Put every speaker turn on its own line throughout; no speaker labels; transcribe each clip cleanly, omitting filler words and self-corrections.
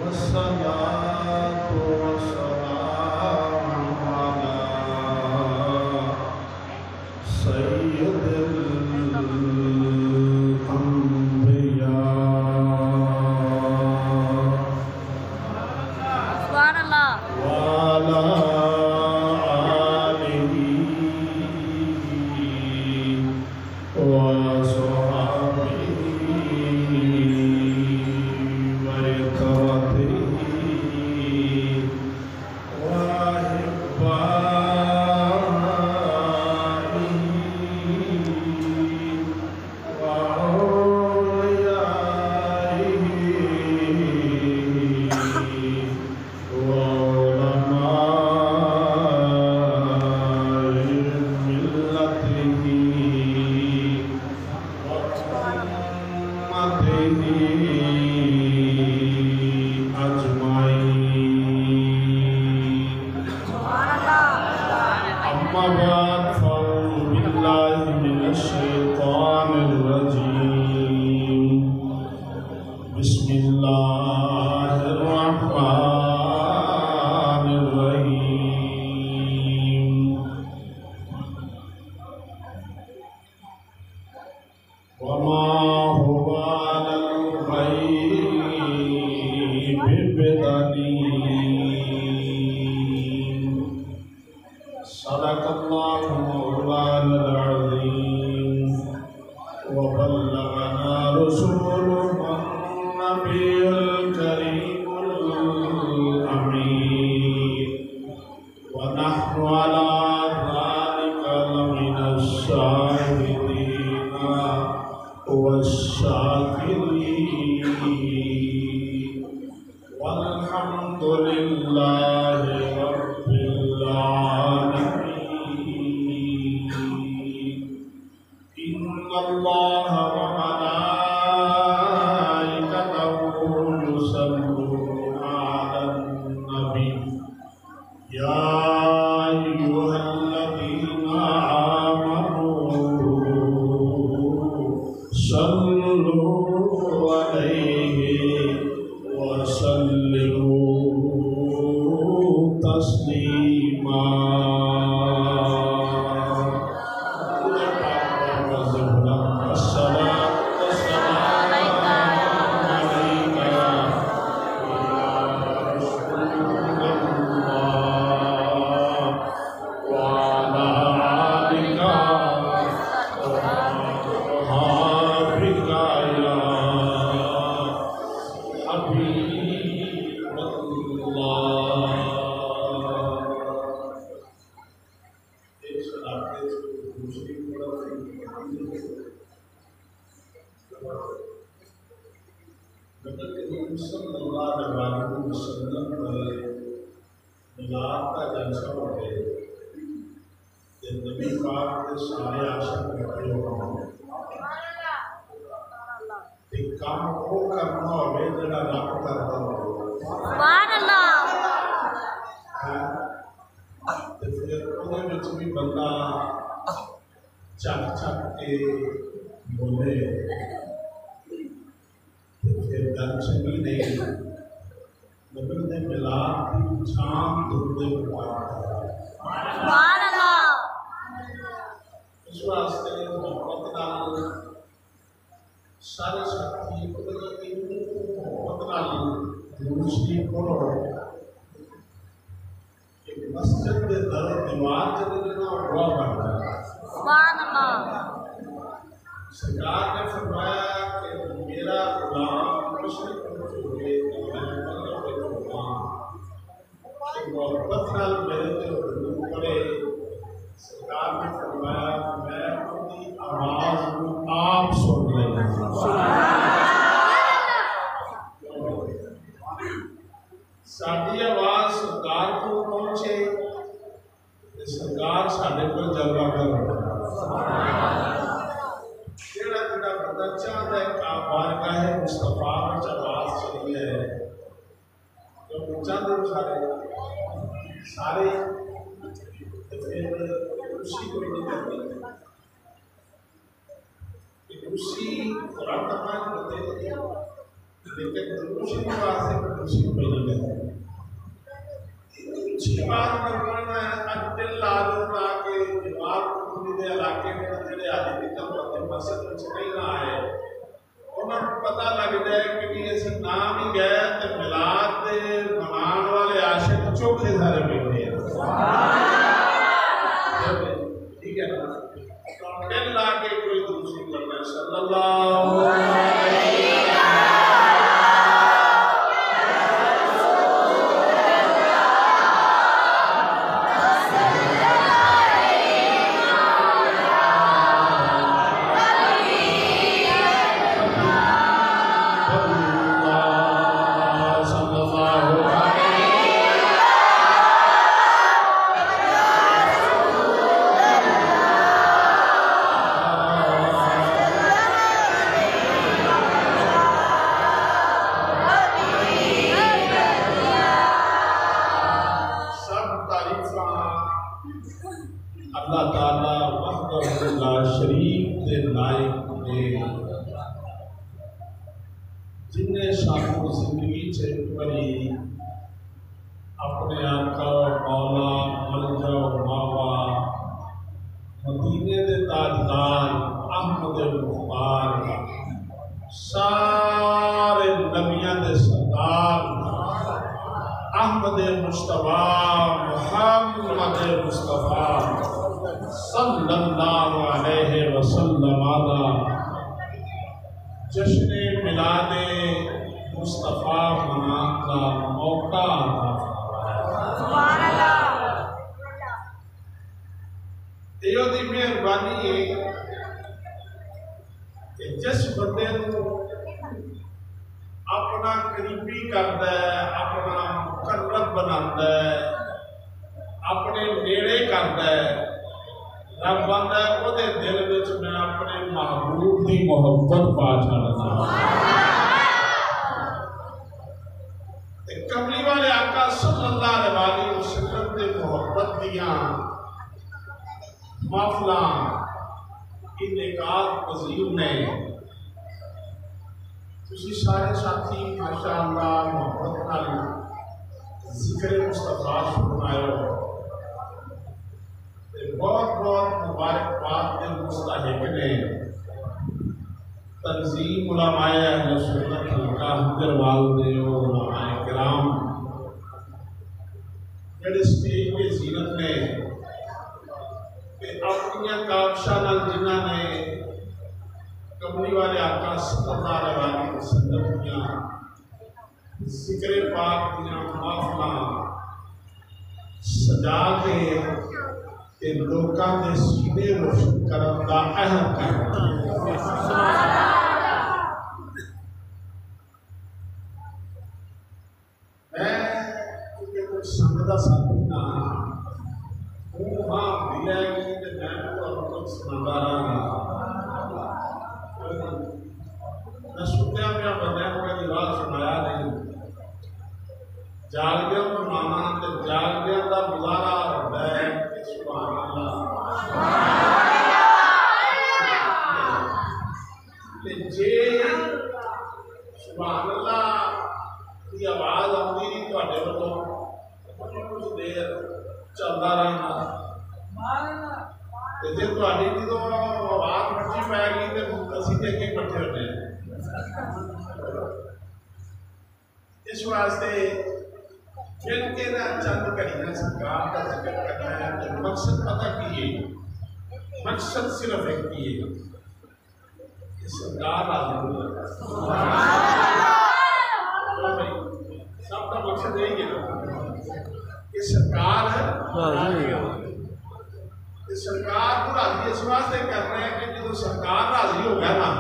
والصلاة والسلام على سيد الأنبياء
سبحان الله
وعلى آله وصحبه بسم الله الرحمن الرحيم وما هو على الغيب بضنين صدق الله مولانا العظيم وبلغنا رسوله النبي الكريم الأمين ونحن على ذلك لمن الشاهدين والشاكرين والحمد لله رب العالمين إن الله وملائكته يصلون على النبي يا أيها الذين آمنوا صلوا عليه وسلموا تسليما صلی اللہ علیہ وسلم ملاد کا جلسہ ہوتے کہ نبی پاک کے سارے عاشق اکٹھے ہو ایک کام وہ کرنا ہوئے جڑا رب کرتا ہو
سبحان اللہ
تے پھر وہ بھی بندہ چک چک کے بولے پھر گل چنگی نہیں نبی نے ملاد کی شان دھوندے
سبحان اللہ
اس واسطے محبت نال سارے ساتھی محبت نال درود شریف پڑھو کہ مسجد کے در دیوار جڑا ہوا بنتا ہے
سبحان اللہ
سرکار نے فرمایا کہ میرا غلام مشرق ہوئے تو میں مطلب غلام کہ محبت نال میرے تے درود پڑھے سرکار نے فرمایا میں اپنی آواز کو آپ سن رہے ہیں ساری آواز سرکار کو پہنچے سرکار ساڈے کو جلوہ کر جڑا جڑا بندہ چاہتا ہے کہ بارگاہ مصطفیٰ میں آواز چلی ہے جو چاہتے ہیں سارے خوشی کو نہیں کرتی خوشی قرآن تمام ہوتے ہیں لیکن دوسری بات سے دوسری پہلی کہتا ہے دوسری بات میں پڑھنا ہے اجل لازم تاکہ جواب کو دے علاقے میں جڑے آدمی کم ہوتے مسجد میں نہیں نہ آئے انہوں کو پتہ لگ جائے کہ بھی اس نام ہی گئے تو میلاد دے منان والے عاشق چوکھے سارے بیٹھے ہیں ٹھیک ہے نا دل لا کے کوئی دوسری کرنا ہے صلی اللہ علیہ اللہ تعالیٰ وحدہ لا شریک دے لائق دے جن نے شانو زندگی چھے پری اپنے آقا و مولا ملجا و ماوا مدینے دے تاجدار احمد مختار سارے نبیان دے سردار احمد مصطفیٰ محمد مصطفیٰ صلی اللہ علیہ وسلم آدھا جشن میلاد مصطفیٰ منان کا موقع آتا سبحان اللہ یہ دی مہربانی ہے کہ جس بندے کو اپنا قریبی کرتا ہے اپنا مقرب بناتا ہے اپنے نیڑے کرتا ہے رب آتا ہے وہ دے دل وچ میں اپنے محبوب دی محبت پا چھاڑنا کملی والے آقا صلی اللہ علیہ وسلم دے محبت دیاں محفلاں انعقاد پذیر نے تسی سارے ساتھی ماشاءاللہ محبت نال ذکر مصطفیٰ سنائے بہت بہت مبارکباد کے مستحق نے تنظیم علماء اہل سنت حلقہ حجروال دے اور علماء کرام جڑے اسٹیج پہ زینت نے کہ اپنی کاوشاں نال جنہاں نے کملی والے آقا صلی اللہ علیہ وسلم دیاں ذکر پاک دیاں محفلاں سجا کے لوکاں دے سینے روشن کرن دا عہد کرنا میں کیونکہ کچھ سنگ دا ساتھی نہ وہاں ملے گی کہ میں تو کچھ سنگا رہا میں سنیا میں بندے کو یہ بات سنایا نہیں جاگیاں منانا تے جاگیاں دا گزارا ہوتا ہے سبحان اللہ جے سبحان اللہ کی آواز آتی نہیں تواڈے والوں کچھ دیر چلتا رہنا جی تواڈی جدوں آواز مچی پی گئی تو اسی تے اگے کٹھے ہونے اس واسطے مل کے نہ چند کریاں سرکار کا ذکر کرنا ہے تو مقصد پتہ کی ہے مقصد صرف ایک کی ہے کہ سرکار راضی ہو سب کا مقصد یہی ہے کہ سرکار راضی ہو کہ سرکار کو راضی اس واسطے کرنا ہے کہ جب سرکار راضی ہو گیا نا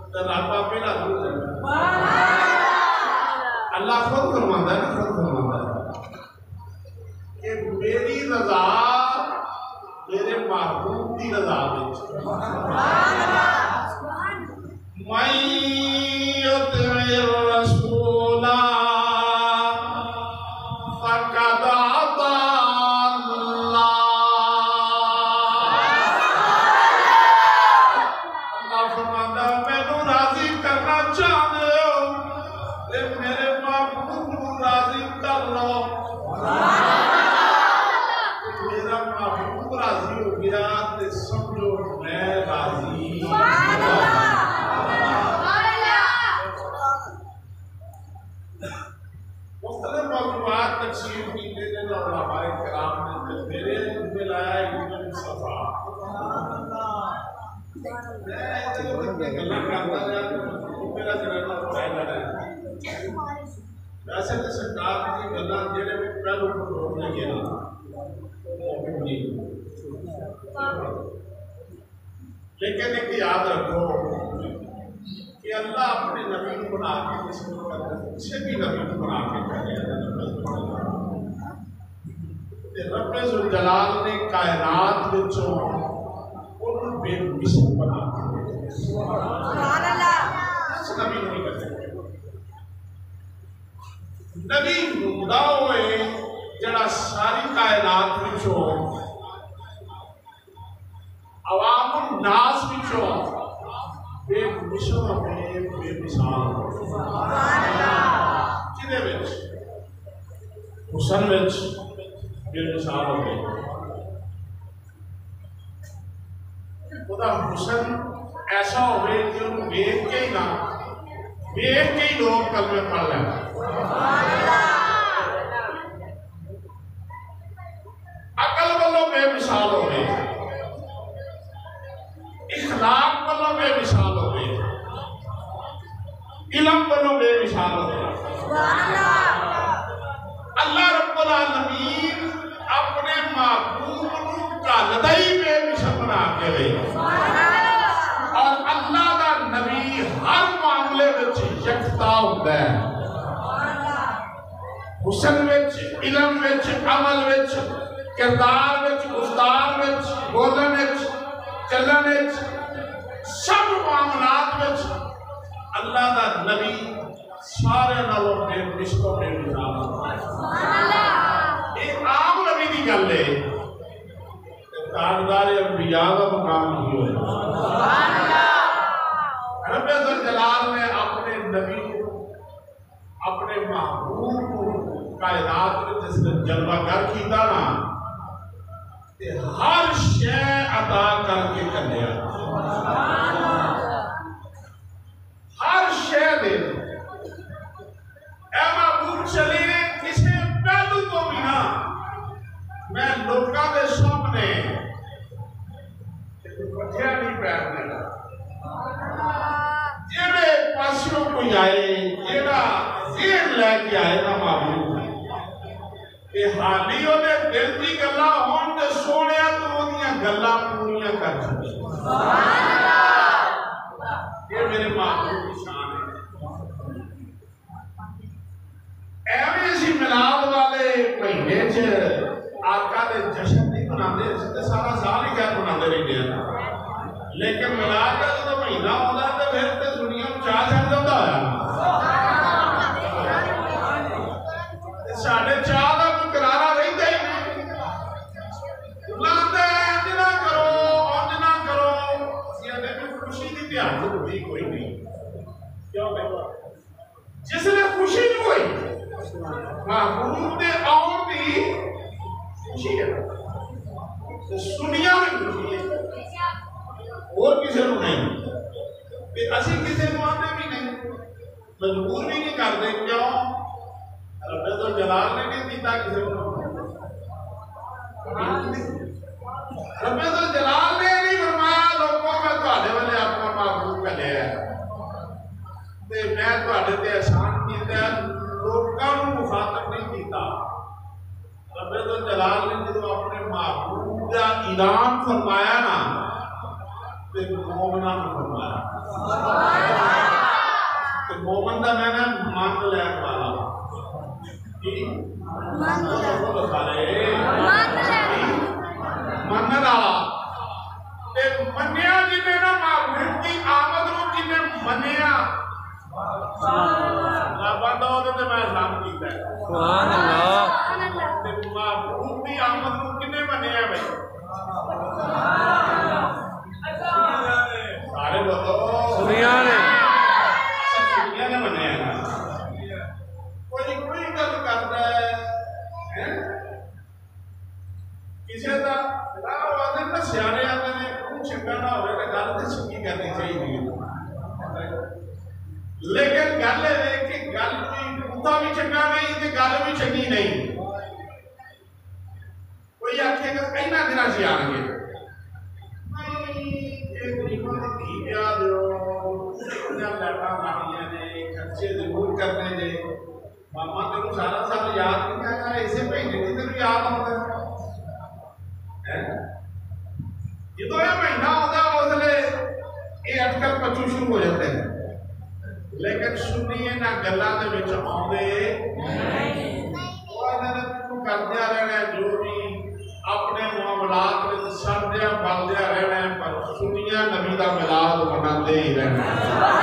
تو رب آپ راضی ہو جائے اللہ خود فرماتا ہے نا خود فرماتا ہے کہ میری رضا میرے محبوب کی رضا میں یطع الرسول فقد اطاع اللہ اللہ فرماتا ہے مینوں راضی کرنا چاہتے ہو ویسے تو سرکار کی گلاں جڑے پہلو روک لگے نا لیکن ایک یاد رکھو کہ اللہ اپنے نبی کو بنا کے کسی کو کرتا ہے کسی بھی نبی کو بنا کے کرے رب ذوالجلال نے کائنات وچوں انہوں بے مثل بنا کے سبحان اللہ اس نبی کو نہیں کرتے نبی خدا ہوئے جڑا ساری کائنات وچوں عوام الناس وچوں بے مثل بے مثال سبحان اللہ کدے وچ حسن وچ بے مثال ہو گئی خدا حسن ایسا ہوئے کہ انہوں دیکھ کے ہی نہ دیکھ کے ہی لوگ کلمے پڑھ لیں عقل والوں بے مثال ہو گئی اخلاق والوں بے مثال ہو گئی علم والوں بے مثال ہو گئی اللہ رب العالمین اپنے محبوب کا لدائی بے مثال بنا کے لے اور اللہ کا نبی ہر معاملے وچ یکتا ہوتا ہے حسن وچ علم وچ عمل وچ کردار وچ گفتار وچ بولن وچ چلن وچ سب معاملات وچ اللہ کا نبی سارے نالوں بے مثل بے مثال یہ عام نبی دی گل ہے تاجدار انبیاء کا مقام نہیں ہوئے رب ذوالجلال نے اپنے نبی کو اپنے محبوب کو کائنات میں جس نے جلوہ گر کیتا نا ہر شے عطا کر کے کلیا ہر شے دے اے محبوب چلے کسے پہلو تو بھی نہ میں لوکاں دے سامنے پٹھیا نہیں پہننے گا جیڑے پاسیوں کوئی آئے جیڑا زیر لے کے آئے نا محبوب کہ حالی ہونے دل کی گلہ ہون تے سونیا تو انہیاں گلہ پوریاں کر سکتے یہ میرے محبوب کی شان ہے ایویں اسی میلاد والے مہینے چ آقا دے جشن نہیں بناتے سارا سال ہی کیا بناتے رہتے ہیں لیکن میلاد کا جو مہینہ ہوتا ہے تو پھر تو دنیا میں چاہ چڑھ جاتا ہے ساڑھے چاہ کا کوئی قرارہ رہتا ہی نہیں لگتا ہے انج نہ کرو یہ دیکھو خوشی کی دھیان ہوتی کوئی نہیں کیوں کہ جس نے خوشی نہیں ہوئی محبوب دے آن دی خوشی ہے سنیا میں خوشی ہے اور کسی کو نہیں کہ اسی کسی کو آتے بھی نہیں مجبور بھی نہیں کرتے کیوں رب ذوالجلال نے نہیں دیتا کسی کو رب ذوالجلال نے نہیں فرمایا لوگوں میں تواڈے والے اپنا محبوب کا لیا تے میں تواڈے تے احسان کیتا لوکاں نوں مخاطب نہیں کیتا رب ذوالجلال نے جدوں اپنے محبوب کا اعلان فرمایا نا تے مومناں نوں فرمایا تے مومن دا میں نے مان لین والا مننا منیا جنہیں نا محبوب کی آمد رو جنہیں منیا بندہ ہوتے تو میں احسان کیتا ہے سبحان اللہ محبوب کی آمد رو کنہیں منیا بھائی سارے بتو سنیا نے سنیا نے منیا کوئی گل کرتا ہے کسی کا سیانے آتے ہیں خون چنگا نہ ہوئے تو گل تو چنگی کرنی چاہیے لیکن گل ہے کہ گل کتا بھی چنگا نہیں تو گل بھی چنگی نہیں کوئی آخے گا کئی دن سے آن گے بچو شروع ہو جاتے ہیں لیکن سنیے نہ گلاں دے وچ آوندے کردیا رہنا ہے جو بھی اپنے معاملات میں سردیا بلدیا رہنا ہے پر سنیا نبی دا ملاد مناتے ہی رہنا ہے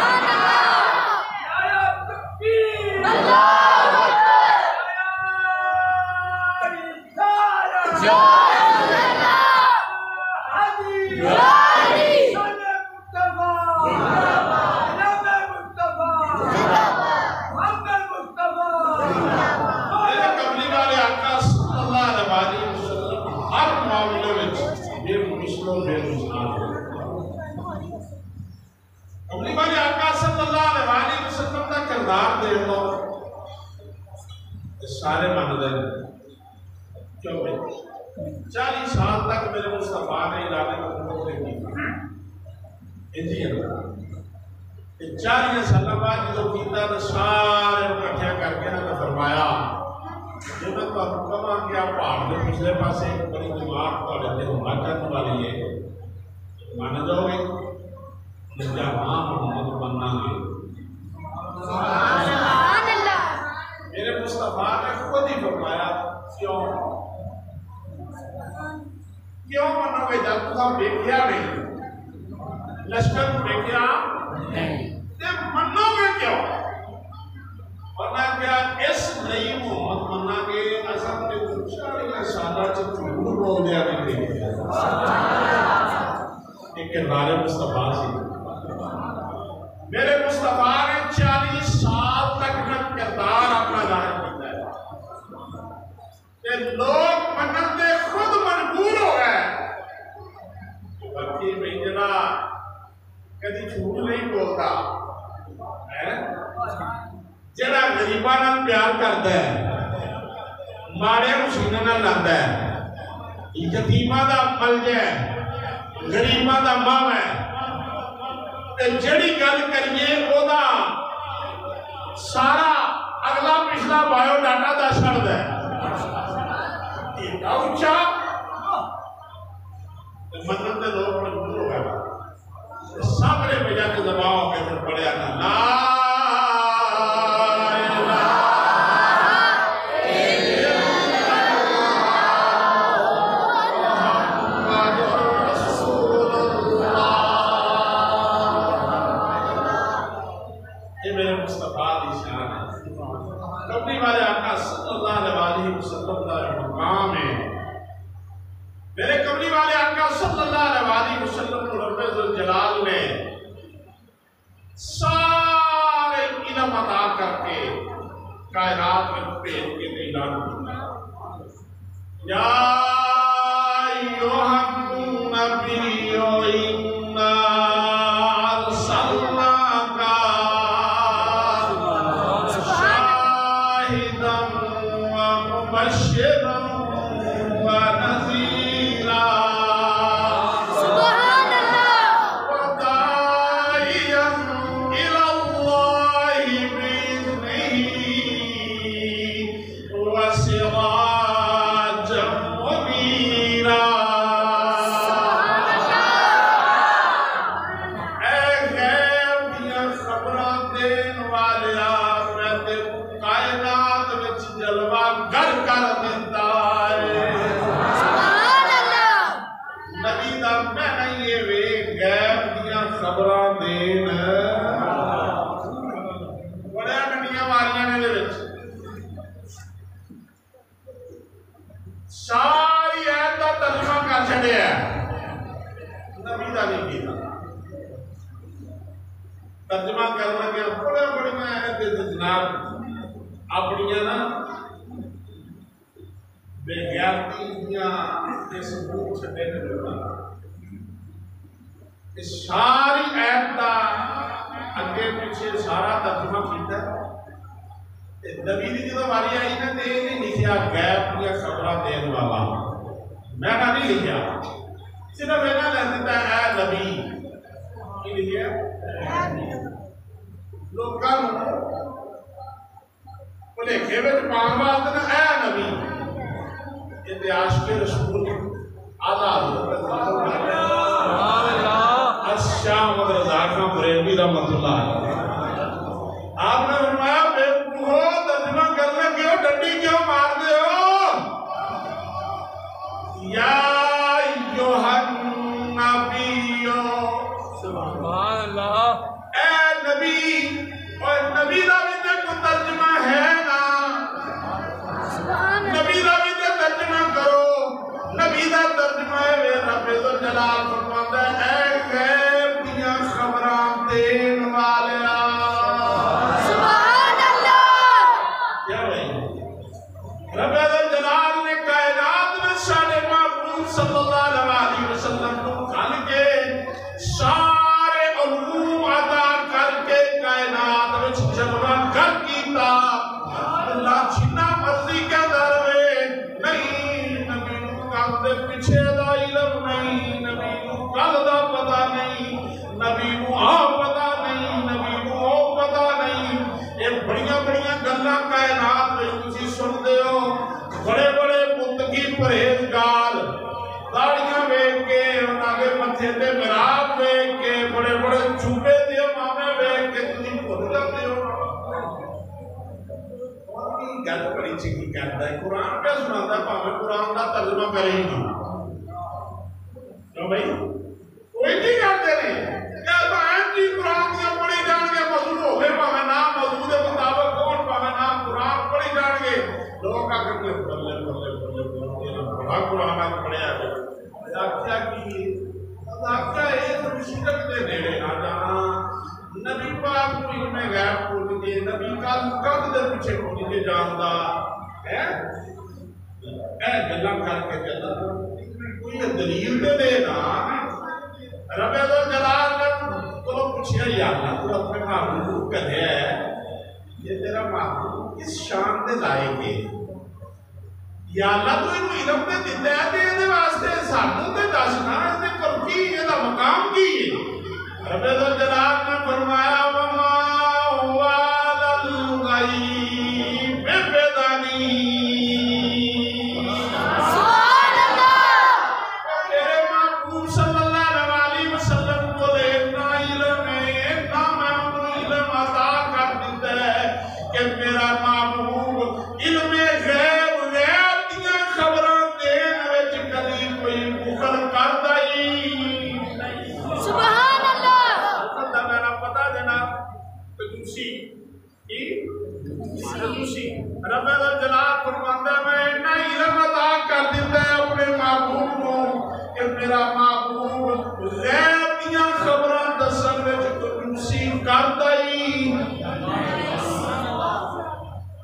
اپنی باری آقا صلی اللہ علیہ وسلم کا کردار دے دو سارے مان دیں کیوں بھئی 40 سال تک میرے مصطفیٰ نے ارادے کو حکومت نہیں کی انجی ہے 40 سال بعد جو کیتا تو سارے اکٹھے کر کے نہ فرمایا جو میں تو کہا کہ آپ پہاڑ کے پچھلے پاسے ایک بڑی دماغ کو لیتے ہونا کرنے والی ہے مانا جاؤ گے جہاں محمد بننا گے میرے مصطفیٰ نے خود ہی فرمایا کیوں منو گے جب تو دیکھیا نہیں لشکر کو دیکھیا منو گے کیوں ورنہ کیا اس نئی محمد بننا گے اصل کے خوشحالی سادہ چکر بول دیا نہیں ایک کردار مصطفیٰ سے میرے مصطفیٰ نے 40 سال تک جب کردار اپنا ظاہر کیتا ہے کہ لوگ منتے خود مجبور ہو گئے بلکہ میں جنا کدی جھوٹ نہیں بولتا جڑا غریباں نال پیار کرتا ہے ماڑے مشیناں نال لاندا ہے یتیماں دا ملجا ہے غریباں دا ماں ہے جڑی گل کریے او دا سارا اگلا پچھلا بایو ڈاٹا دا چھڑ دے ایڈا اونچا منت دے لوگ مجبور ہو گئے سامنے پہ جا کے دباؤ کے پھر پڑھیا نا لا جلال نے سارے علم عطا کر کے کائنات میں بھیج کے اعلان کیا یا ایھا النبی انا ارسلناک شاہدا ومبشرا ونذیرا ساری ایت کا ترجمہ کر چھڑیا نبی دا نہیں کیتا ترجمہ کرنا کہ بڑے بڑی ایت جناب اپنی نا بے غیرتی دیاں کے ثبوت چھڈے نے اس ساری ایت دا اگے پیچھے سارا ترجمہ کیتا نبی دی جدو باری آئی نا تے یہ نہیں لکھیا غیب دیا خبراں دین والا میں نہ نہیں لکھیا صرف اینا لکھ دیتا ہے اے نبی کی لکھیا لوکاں بھلیکے وچ پاون واسطے نا اے نبی یہ تے عاشق رسول اعلی حضرت شاہ محمد رضا خان بریلوی رحمۃ اللہ علیہ، آپ نے فرمایا بے وقوفو ترجمہ کرنے کیوں ڈنڈی کیوں مار دے ہو؟ یا ایھا النبیو،
سبحان اللہ،
اے نبی، اور نبی دا بھی تے کوئی ترجمہ ہے نا، نبی دا بھی تے ترجمہ کرو، نبی دا ترجمہ ہے وے رب ذوالجلال فرماتا ہے اے غیب دیاں خبراں دین والیا،
سبحان اللہ،
کیا بھائی رب ذوالجلال نے کائنات میں سارے محبوب صلی اللہ علیہ وسلم کو کھل کے سارے علوم عطا کر کے کائنات میں جلوہ کر کیتا، اللہ جنہ مرضی کا دروے نہیں، نبی نو کل دے پیچھے دا علم نہیں، نبی نو کل دا پتہ نہیں، نبی نو آ پتہ نہیں، نبی نو او پتہ نہیں، یہ بڑیاں بڑیاں گلاں کائنات میں تسی سن دے ہو، بڑے بڑے متقی پرہیزگار داڑیاں ویکھ کے انہاں دے متھے تے محراب ویکھ کے بڑے بڑے چوبے دے مامے ویکھ کے تسی بھول جاندے ہو۔ گل بڑی چنگی کرتا ہے، قرآن پہ سناتا ہے، پاویں قرآن کا ترجمہ کرے ہی نہیں، کیوں بھائی کوئی نہیں کرتے نہیں، کیا بہن جی قرآن سے پڑھی جان گے موضوع ہو گئے، پاویں نام موضوع دے مطابق کون، پاویں نام قرآن پڑھی جان گے، لوگ آ کر کے بلے بلے بلے بلے بڑا قرآن آج پڑھیا ہے، کیا کی کیا ایک مشرک دے نیڑے نہ جانا، نبی پاک کو علم غیب کھول کے نبی کا قد دے پیچھے کھول کے جاندا ہے، اے گلاں کر کے چلا کوئی دلیل دے دے نا، رب ذوالجلال نے تو پوچھا یا اللہ تو اپنے محبوب کو کہے ہے یہ تیرا محبوب کس شان دے لائق ہے، یا اللہ تو انہوں علم دے دیتا ہے تے یہ واسطے سانوں تے دسنا اس نے کرکی یہ مقام کی ہے، رب ذوالجلال نے فرمایا وما هو علی الغیب بضنین،
سبحان اللہ،
میرے محبوب صلی اللہ علیہ وسلم کو اتنا علم ہے، اتنا میں انہوں علم عطا کر دیتا ہے کہ میرا محبوب علم غیب غیب دیاں خبراں دین وچ کبھی کوئی بخل کردا ہی
سبحان اللہ،
بندہ میرا پتا دینا کنجوسی کی کنجوسی، رب ذوالجلال فرماتا ہے میں اتنا علم عطا کر دیتا ہے اپنے محبوب کو کہ میرا محبوب غیب دیاں خبراں دسن وچ کنجوسی کردا ہی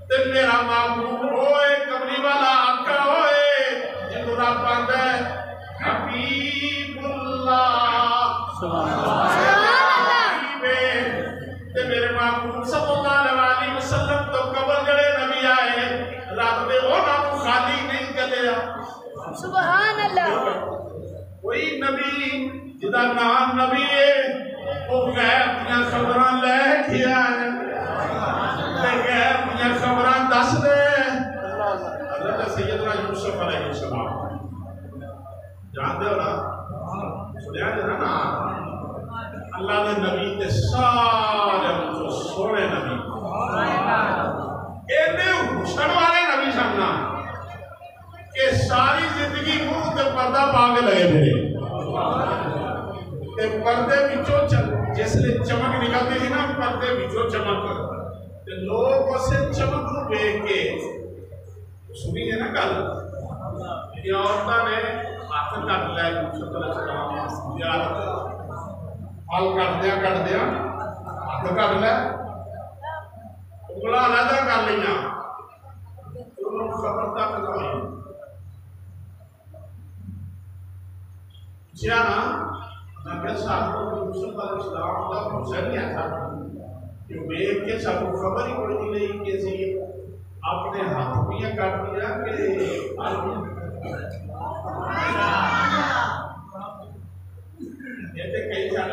تے میرا محبوب ہوئے کملی والا آقا ہوئے جنہوں رب آتا ہے حبیب اللہ، تے میرے محبوب صلی اللہ علیہ وسلم تو قبر جڑے نبی آئے رب دے انہاں کو خالی نہیں کدیا،
سبحان اللہ،
کوئی نبی جدا نام نبی ہے وہ غیب دیاں خبراں لے کے آئے تے غیب دیاں خبراں دس دے، حضرت سیدنا یوسف علیہ السلام جانتے ہو نا، سنیا جانا نا، اللہ نے نبی تے سارے جو سونے نبی اینے حسن والے نبی سمنا کہ ساری زندگی منہ تے پردہ پا کے لگے پھرے، تے پردے وچوں جس لئے چمک نکلتی تھی نا پردے وچوں چمک، تے لوگ اسے چمک کو دیکھ کے سنی ہے نا گل کہ عورتاں نے ہاتھ کٹ لیا یوسف علیہ السلام زیارت پھل کٹ دیا ہاتھ کٹ لیا انگلاں علیحدہ کر لیا، انہوں نے خبر تک لگائی پوچھا نا، میں کہ صاحب کو یوسف علیہ السلام کا حسن کیا تھا کہ ویکھ کے سب کو خبر ہی کوئی نہیں رہی کہ اسی اپنے ہاتھ بھی کٹ لیا کہ کئی سال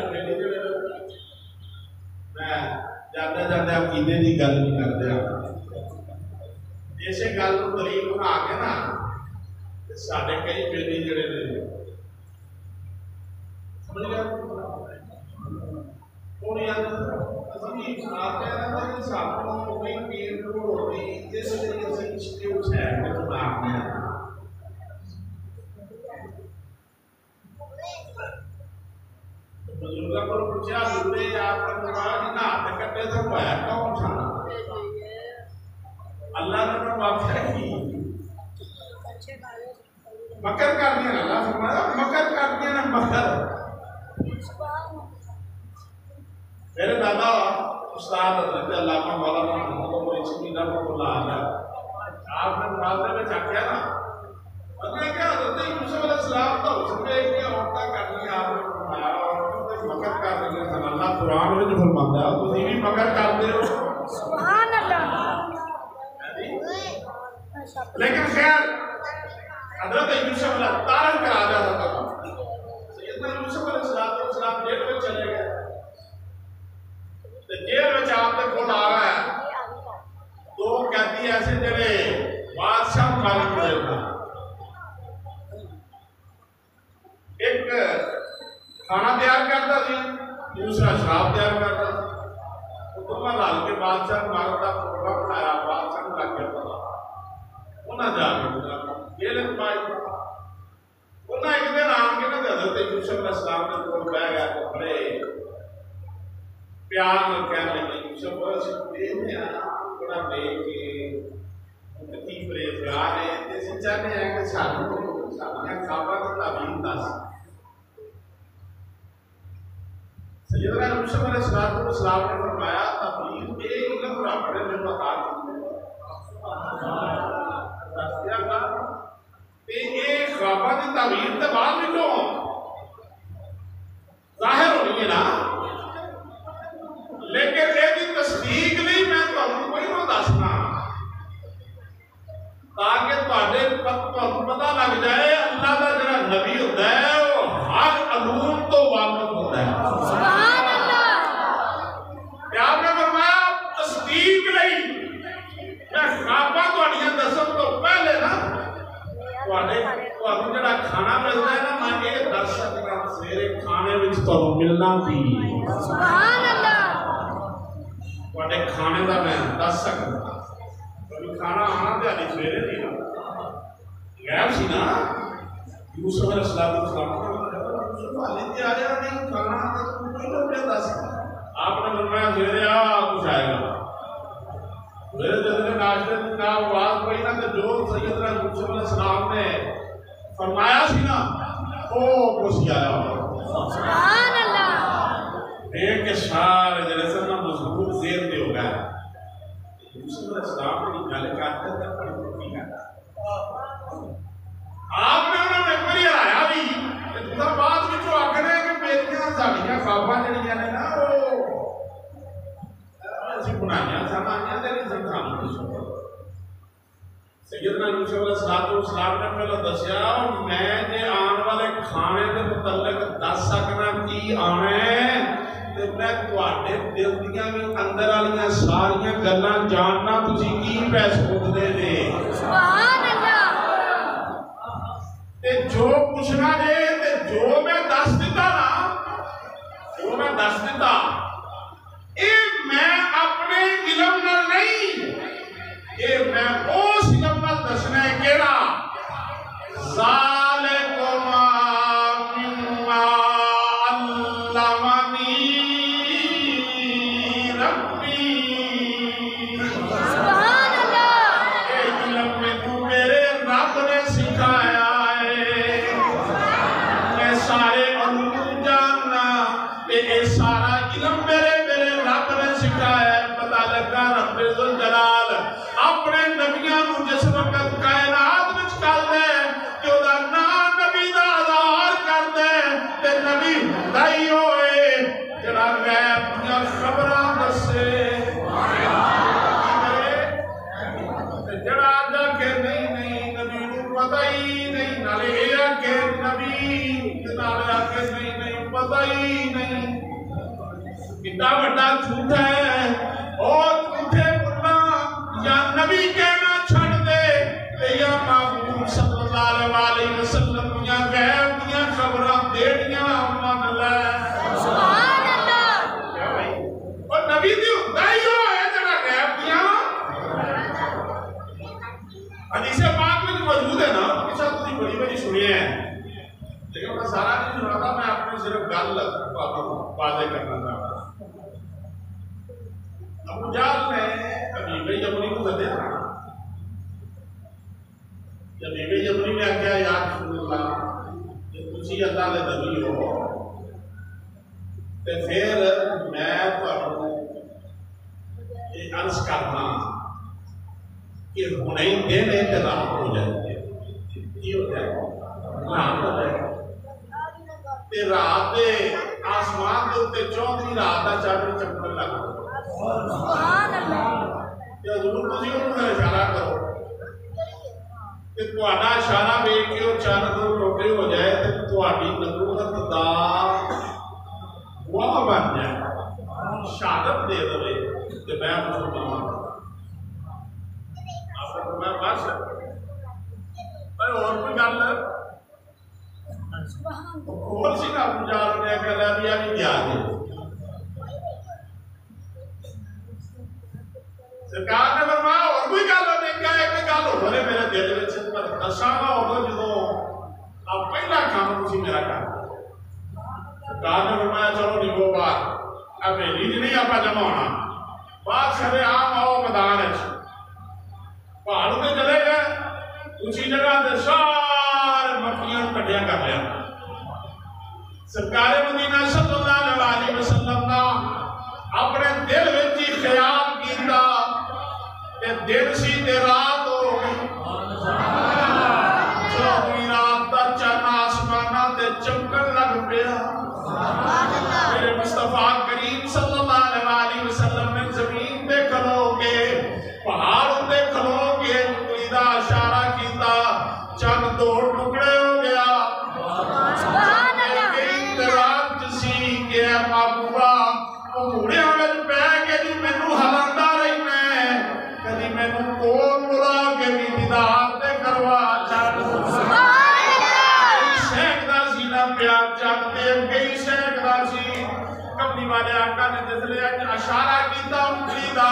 میں جاتے جاتے عقیدے کی گل نہیں کرتے، اسے گل کو دلیل بنا کے نا سارے کئی بیٹے جڑے نے سمجھ گیا بزرگوں کو پوچھا لوٹے آپ کا قرآن نہ ہاتھ کٹے تو پایا کون اٹھانا اللہ نے فرمایا کی مکر کر دیا اللہ فرمایا مکر کر دیا نا مکر میرے دادا استاد حضرت علامہ مولانا محمد اسمی رحمۃ اللہ علیہ آپ نے معاذ میں چکیا نا انہیں کیا حضرت یوسف علیہ السلام تو اس میں ایک عورتیں کرنی آپ نے فرمایا مکر کر رہی ہے اللہ قرآن میں جو فرماتا ہے تو بھی مکر کرتے ہو
سبحان اللہ
لیکن خیر حضرت یوسف علیہ تارن کرا جاتا تھا سیدنا یوسف علیہ السلام جیل میں چلے گئے تو جیل میں آپ نے کون آ رہا ہے تو کہتی ہے ایسے جڑے بادشاہ مخالف ہوئے تھا ایک کھانا تیار کرتا تھی دوسرا شراب تیار کرتا تھا دونوں لال کے بادشاہ مارا کا پروگرام بنایا بادشاہ کو لگ گیا پتا انہیں جا کے جیل میں پائی انہیں ایک دن آن کے نہ حضرت یوسف علیہ السلام نے کول بہ گیا تو بڑے پیار میں کہنے لگے یوسف علیہ بڑا لے کے مکتی پریزگار ہے جیسے چاہتے ہیں کہ سانیاں خوابہ کی تعبیر دس سیدنا یوسف علیہ السلام نے فرمایا تعبیر یہ علم رب نے بتا دیا تھا کہ یہ خوابہ کی تعبیر تو بعد میں جو ظاہر ہونی ہے نا لیکن یہ تصدیق نہیں میں تمہیں کوئی نہ دسنا تاکہ پتہ لگ جائے اللہ کا جڑا نبی ہوتا ہے وہ ہر علوم تو واقف ہوتا ہے
سبحان اللہ
آپ نے فرمایا تصدیق نہیں میں خواباں تہاڈیاں دسن تو پہلے نا تہاڈے جڑا کھانا ملتا ہے نا میں یہ دس سکنا سویرے کھانے وچ تہاڈوں ملنا بھی
سبحان اللہ
تہاڈے کھانے دا میں دس سکنا کبھی کھانا آنا تہاڈی سویرے نہیں نا غائب سی نا یوسف علیہ السلام حالے تیاریا نہیں کھانا تو کوئی لوگ دس آپ نے فرمایا سویرے آ کچھ آئے گا میرے جلدی ناشتے کی نہ آواز پڑی نا کہ جو سیدنا یوسف علیہ السلام نے فرمایا سی نا وہ کچھ آیا
سبحان اللہ
ایک کے سارے جلے سے نا مضبوط زیر دے ہو گیا یوسف علیہ السلام نے گل کرتے تھے بڑی مٹی ہے آپ نے انہوں نے بڑی ہرایا بھی اتنا بعد میں جو آکھنے کہ میریاں ساڑیاں خواباں جڑیاں نے نا وہ ایسی بنائیاں سامانیاں دے نہیں سمجھانا سیدنا یوسف علیہ السلام نے پہلے دسیا میں جے آن والے کھانے کے متعلق دس سکنا کی آنے تے میں تواڈے دل دیاں وی اندر والیاں ساریاں گلاں جاننا تسی کی پے سوچدے جے
سبحان اللہ
تے جو پوچھنا جے تے جو میں دس دیتا نا جو میں دس دیتا اے میں اپنے علم نال نہیں اے میں اس علم نال دسنا ہے کیڑا ذالکم مما علمنی ربی
سبحان اللہ
اے علم میں تو میرے رب نے سکھایا ہے میں سارے علوم جاننا اے سارا علم میرے رب نے سکھایا ہے پتہ لگا رب ذوالجلال اپنے نبیاں نو جس وقت کائنات وچ کر دے کہ او دا نام نبی دا آزار کر دے تے نبی دائی ہوئے جڑا غیب دیاں خبراں دسے جڑا آجا کہ نہیں نبی نو پتہ ہی نہیں نالے یہ کہ نبی نالے آکے نہیں پتہ ہی نہیں کتنا بڑا جھوٹ ہے اور جھوٹے بولنا یا نبی کہنا چھڑ دے یا محبوب صلی اللہ علیہ وسلم یا غیب دیاں خبراں دیڑیاں من لے
سبحان اللہ
کیا بھائی نبی دی ہوتا ہی ہے جڑا غیب دیا حدیث پاک میں موجود ہے نا کسا تھی بڑی بڑی سنی ہے لیکن میں سارا نہیں سنا تھا میں اپنے صرف گل واضح کرنا تھا ابو جہل نے حبیب یمنی کو سدیا حبیب یمنی نے آخیا یا رسول اللہ کہ تسی اللہ دے نبی ہو تے پھر میں تھانوں یہ عرض کرنا کہ ہنین دن تے رات ہو جائے کی ہو جائے رات ہو جائے تے رات دے آسمان دے اوتے 34 رات دا چاند چمکن لگ
سبحان اللہ
تے حضور تسی انہوں اشارہ کرو کہ تہاڈا اشارہ ویکھ کے او چاند دو ٹوٹے ہو جائے تے تہاڈی نبوت دا گواہ بن جائے شہادت دے دے کہ میں مسلمان میں بس پر اور کوئی گل اور سی کا پجار نے کہہ رہا بھی ابھی دیا دے سرکار نے فرمایا اور کوئی گل نہیں کہا ایک گل ہو رہے میرے دل وچ پر دساں ہوگا جدوں اب پہلا کام تسی میرا کر سرکار نے فرمایا چلو نکو بات اب میری نہیں آپ جمع ہونا بات سرے عام آؤ میدان ہے پہاڑوں میں چلے گئے اسی جگہ دے سارے مکیاں کٹیاں کر لیا سرکار مدینہ صلی اللہ علیہ وسلم کا اپنے دل وچ ہی خیال کیتا کہ دن سی تے رات ہو گئی 24 رات دا چن آسماناں تے چمکن لگ پیا میرے مصطفیٰ کریم صلی اللہ علیہ وسلم نے زمین پہ کھلو گے پہاڑ پہ کھلو گے انگلی دا اشارہ کیتا چند دو ٹکڑے ہو گیا
سبحان اللہ
انتراب جسی کہ محبوبہ وہ موڑیاں میں پہ کے جی مینوں ہلاندا رہنا ہے کدی مینوں کول بلا کے بھی دیدار تے کروا چل
سبحان اللہ
سینکدا سی نہ پیار چاہتے گئی سینکدا سی کملی والے آقا نے جس لے اشارہ کیتا انگلی دا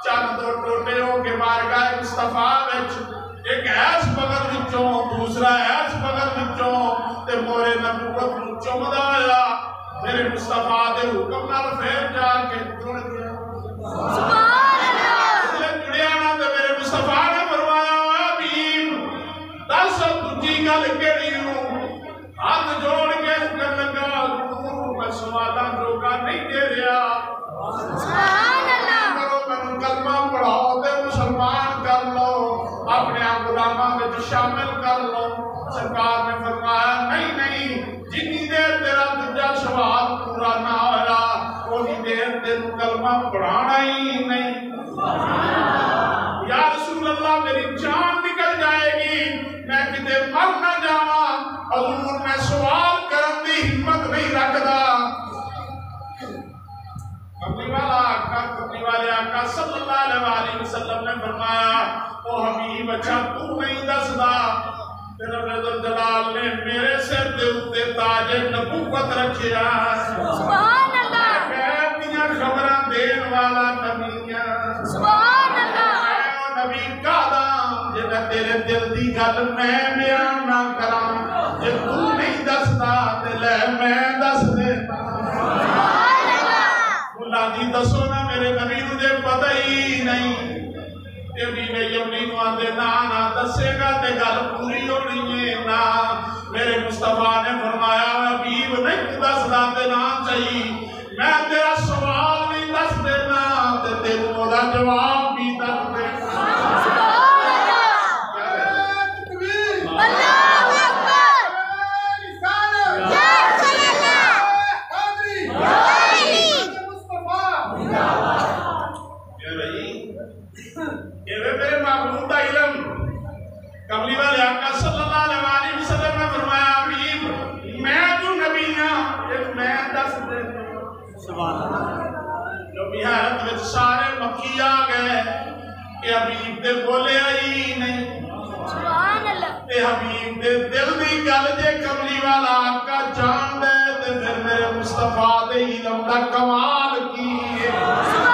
چند دو ٹوٹے ہو کے بارگاہ مصطفیٰ وچ ایک ایس بغل وچوں دوسرا ایس بغل وچوں تے مورے نبوت چمدا آیا میرے مصطفیٰ دے حکم نال پھر جا کے جڑ گیا
سبحان اللہ
جڑیا نا تے میرے مصطفیٰ نے فرمایا حبیب دس دجی گل کیڑی ہوں ہاتھ جوڑ کے کر لگا میں سوالاں جوگا نہیں دے رہا
سبحان اللہ
کلمہ پڑھاؤ تے مسلمان کر لو اپنے غلاماں وچ شامل کر لو سرکار نے فرمایا نہیں نہیں جتنی دیر تیرا دوجا سوال پورا نہ ہویا اونی دیر تینوں کلمہ پڑھانا ہی نہیں یا رسول اللہ میری جان نکل جائے گی میں کتے مر نہ جاواں حضور میں سوال کرن دی ہمت نہیں رکھدا کملی والا آقا کملی والے آقا صلی اللہ علیہ وسلم نے فرمایا او حبیب اچھا تو نہیں دسدا تیرا رضا جلال نے میرے سر دے اوتے تاج نبوت رکھیا
سبحان اللہ
غیب دیاں خبراں دین والا نبی
سبحان اللہ
اے نبی کادا جے تیرے دل دی گل میں بیان نہ کراں جے تو نہیں دسدا تے لے میں دس دیتا دی دسو نا میرے نبی مجھے پتہ ہی نہیں کہ بھی میں یمنی کو آندے نا دسے گا تے گل پوری ہونی ہے نا میرے مصطفیٰ نے فرمایا حبیب نہیں دس داتے نا چاہیے میں تیرا سوال بھی دس دینا تے تیروں دا جواب بھی دس دینا کملی والے آقا صلی اللہ علیہ وسلم نے فرمایا حبیب میں جو نبی ہاں ایک میں دس دینا جو بھی حیرت وچ سارے مکی آ گئے کہ حبیب دے بولے آئی نہیں
سبحان اللہ
تے حبیب دے دل دی گل جے کملی والا آقا جان دے تے پھر میرے مصطفیٰ دے علم دا کمال کی ہے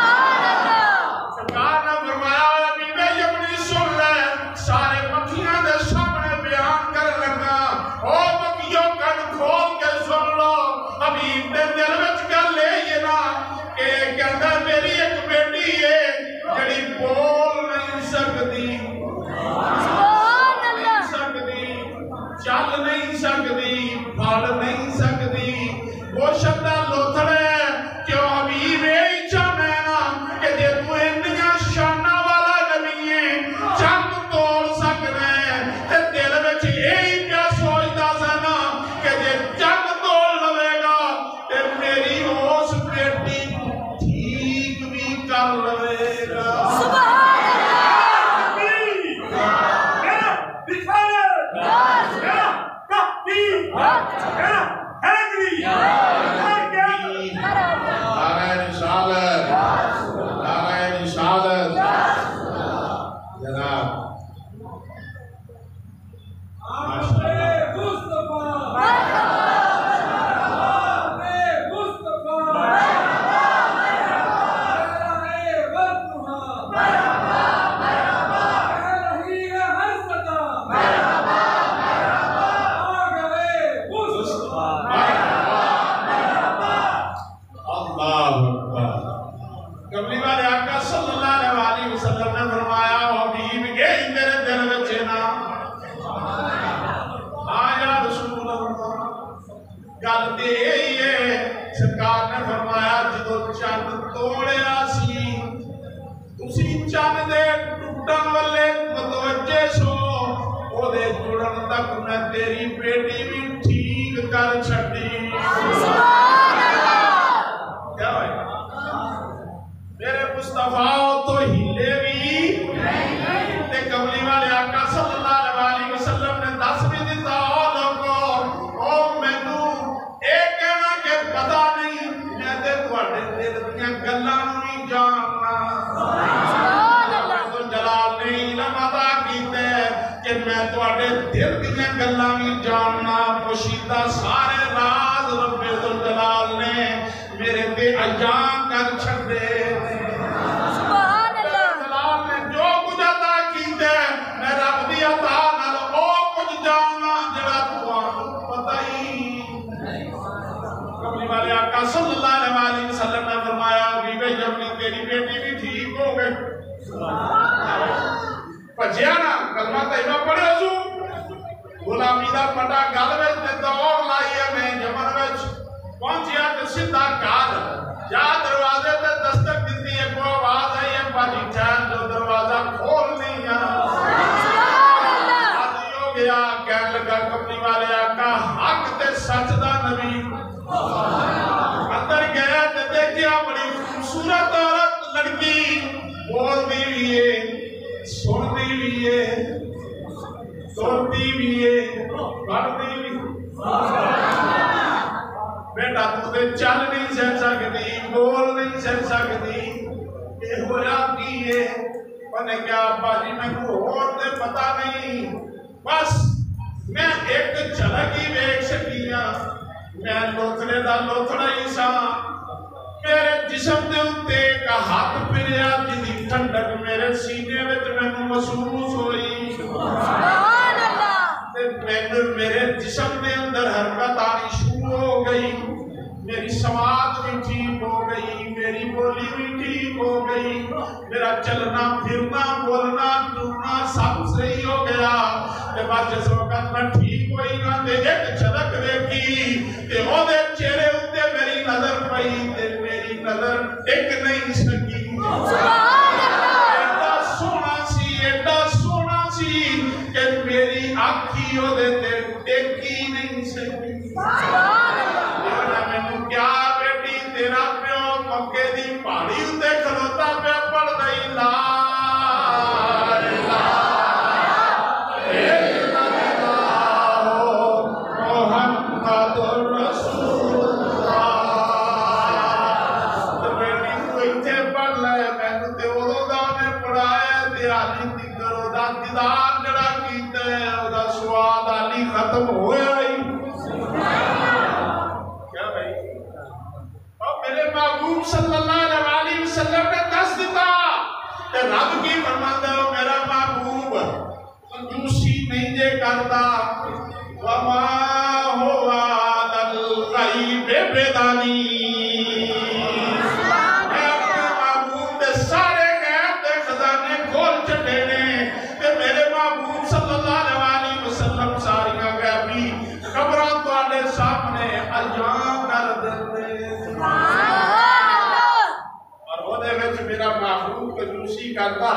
کملی والے آقا صلی اللہ علیہ وسلم نے فرمایا حبیب گئی میرے دل بچے نا آیا رسول اللہ گل تے یہی ہے سرکار نے فرمایا جدو چند توڑیا سی اسی چند دے ٹوٹن والے متوجہ سو او دے جڑن تک میں تیری بیٹی بھی ٹھیک کر چھڈی کیا ہوئے میرے مصطفیٰ تو ہلے بھی تے کملی والے آقا صلی اللہ علیہ وسلم نے دس بھی دیتا او مینوں اے کہنا کہ پتا نہیں میں تے تواڈے دل دیاں گلاں نہیں جاننا جلال نے علم عطا کیتا کہ میں تواڈے دل دیاں گلاں نہیں جاننا پوشیدہ سارے راز رب الجلال نے میرے تے عیاں کر چھڈے صلی اللہ علیہ وسلم نے فرمایا کہ جب تیری بیٹی بھی ٹھیک ہو گئی پجیا نا کلمہ طیبہ پڑھے حضور غلامی دا پٹا گل وچ تے دوڑ لائی ہے میں جمن وچ پہنچیا تے سیدھا گھر جا دروازے تے دستک دتی ہے کوئی آواز آئی ہے باجی چین جو دروازہ کھول نہیں آدھی ہو گیا کہنے لگا کملی والے آقا حق تے سچ دا نبی اندر گیا تے دیکھیا بڑی خوبصورت عورت لڑکی بولتی بھی ہے سنتی بھی ہے سنتی بھی ہے پڑھتی بھی بیٹا تو تے چل نہیں سہ سکتی بول نہیں سہ سکتی یہ ہوا کی ہے پنے کیا ابا جی میں کو اور تے پتا نہیں بس میں ایک جھلک ہی ویکھ سکیا میں لوتھڑے دا لوتھڑا ہی سا میرے جسم دے اتے کا ہاتھ پھریا جدی ٹھنڈک میرے سینے وچ میں محسوس ہوئی سبحان اللہ میرے جسم دے اندر حرکت آنی شروع ہو گئی میری سماعت بھی ٹھیک ہو گئی میری بولی بھی ٹھیک ہو گئی میرا چلنا پھرنا بولنا ٹرنا سب صحیح ہو گیا تے بعد جس وقت میں ٹھیک ہوئی نا تے ایک جھلک دیکھی تے او دے چہرے اتے میری نظر پئی تے میری نظر ٹک نہیں سکی سبحان اللہ ایڈا سونا سی کہ میری آنکھی او دے تے ٹک ہی نہیں سکی سبحان اللہ میں کیا بیٹی تیرا پیو مکے دی پہاڑی اتے کھلوتا پہ پڑھ دئی لا ختم ہویا ہی کیا بھائی اور میرے محبوب صلی اللہ علیہ وسلم نے دس دیتا کہ رب کی فرماتا ہو میرا محبوب کنجوسی نہیں دے کرتا وما ہوا دل غیب بیدانی میں اپنے محبوب دے سارے غیب دے خزانے کھول چٹے نے کہ میرے محبوب صلی اللہ علیہ وسلم ساری خبران تو آنے سامنے عیاں کر دیتے اور وہ دے وچ میرا محبوب کنجوسی کرتا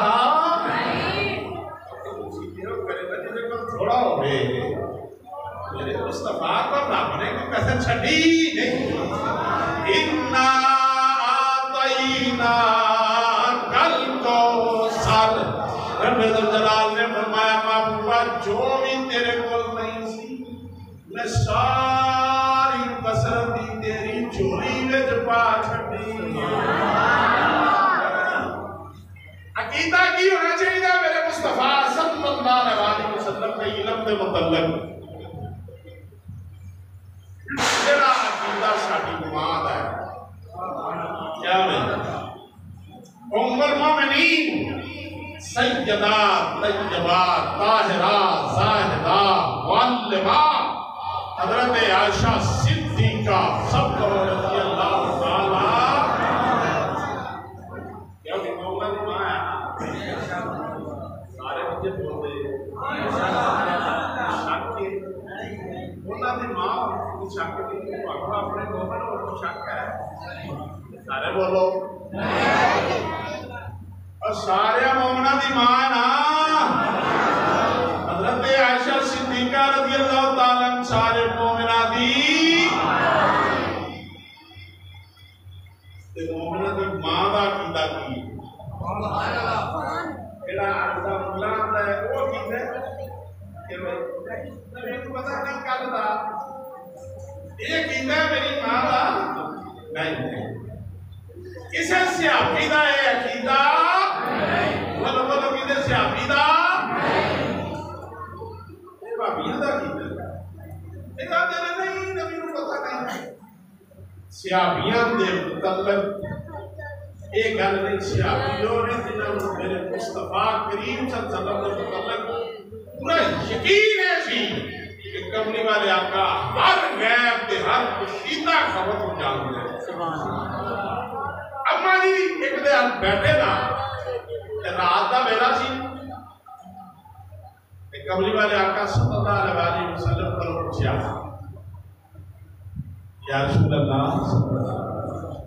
کنجوسی کیوں کرے گا جنہیں کو تھوڑا ہوئے میرے مصطفیٰ کو رب نے کو کیسے چھڑی نہیں اِنَّا آتَيْنَا کل کو سر رب الجلال نے فرمایا محبوبہ جو بھی تیرے کو نہیں سی میں ساری بسرتی تیری چوری میں جپا چھٹی عقیدہ کی ہونا چاہیے میرے مصطفیٰ صلی اللہ علیہ وسلم کے علم دے متعلق میرا عقیدہ ساڑھی مات ہے کیا میں ام المومنین سیدہ طیبہ طاہرہ زاہدہ معلمہ حضرت عائشہ صدیقہ سب کو رضی اللہ تعالیٰ اور سارے مومنہ دی ماں نا حضرت عائشہ صدیقہ رضی اللہ تعالیٰ عنہ سارے مومنہ دی مومنہ دی ماں دا عقیدہ کی میرا عقیدہ ملا آتا ہے وہ عقیدہ کہ میں کو پتا نہیں کل تھا یہ عقیدہ میری ماں دا نہیں کسے سے عقیدہ ہے عقیدہ بولو بولو کسے سے عقیدہ یہ بابیاں دا عقیدہ یہ کہتے نہیں نبی کو پتا نہیں سیابیاں دے متعلق ایک گل نہیں سیابیوں نے جنہوں میرے مصطفیٰ کریم صلی اللہ علیہ وسلم متعلق پورا یقین ہے سی کہ کملی والے آقا ہر غیب دے ہر پوشیدہ خبر کو جان دے اما جی ایک دے ہم بیٹھے نا رات دا ویلا سی کملی والے آقا صلی اللہ علیہ وسلم پر پوچھا یا رسول اللہ صلی اللہ علیہ وسلم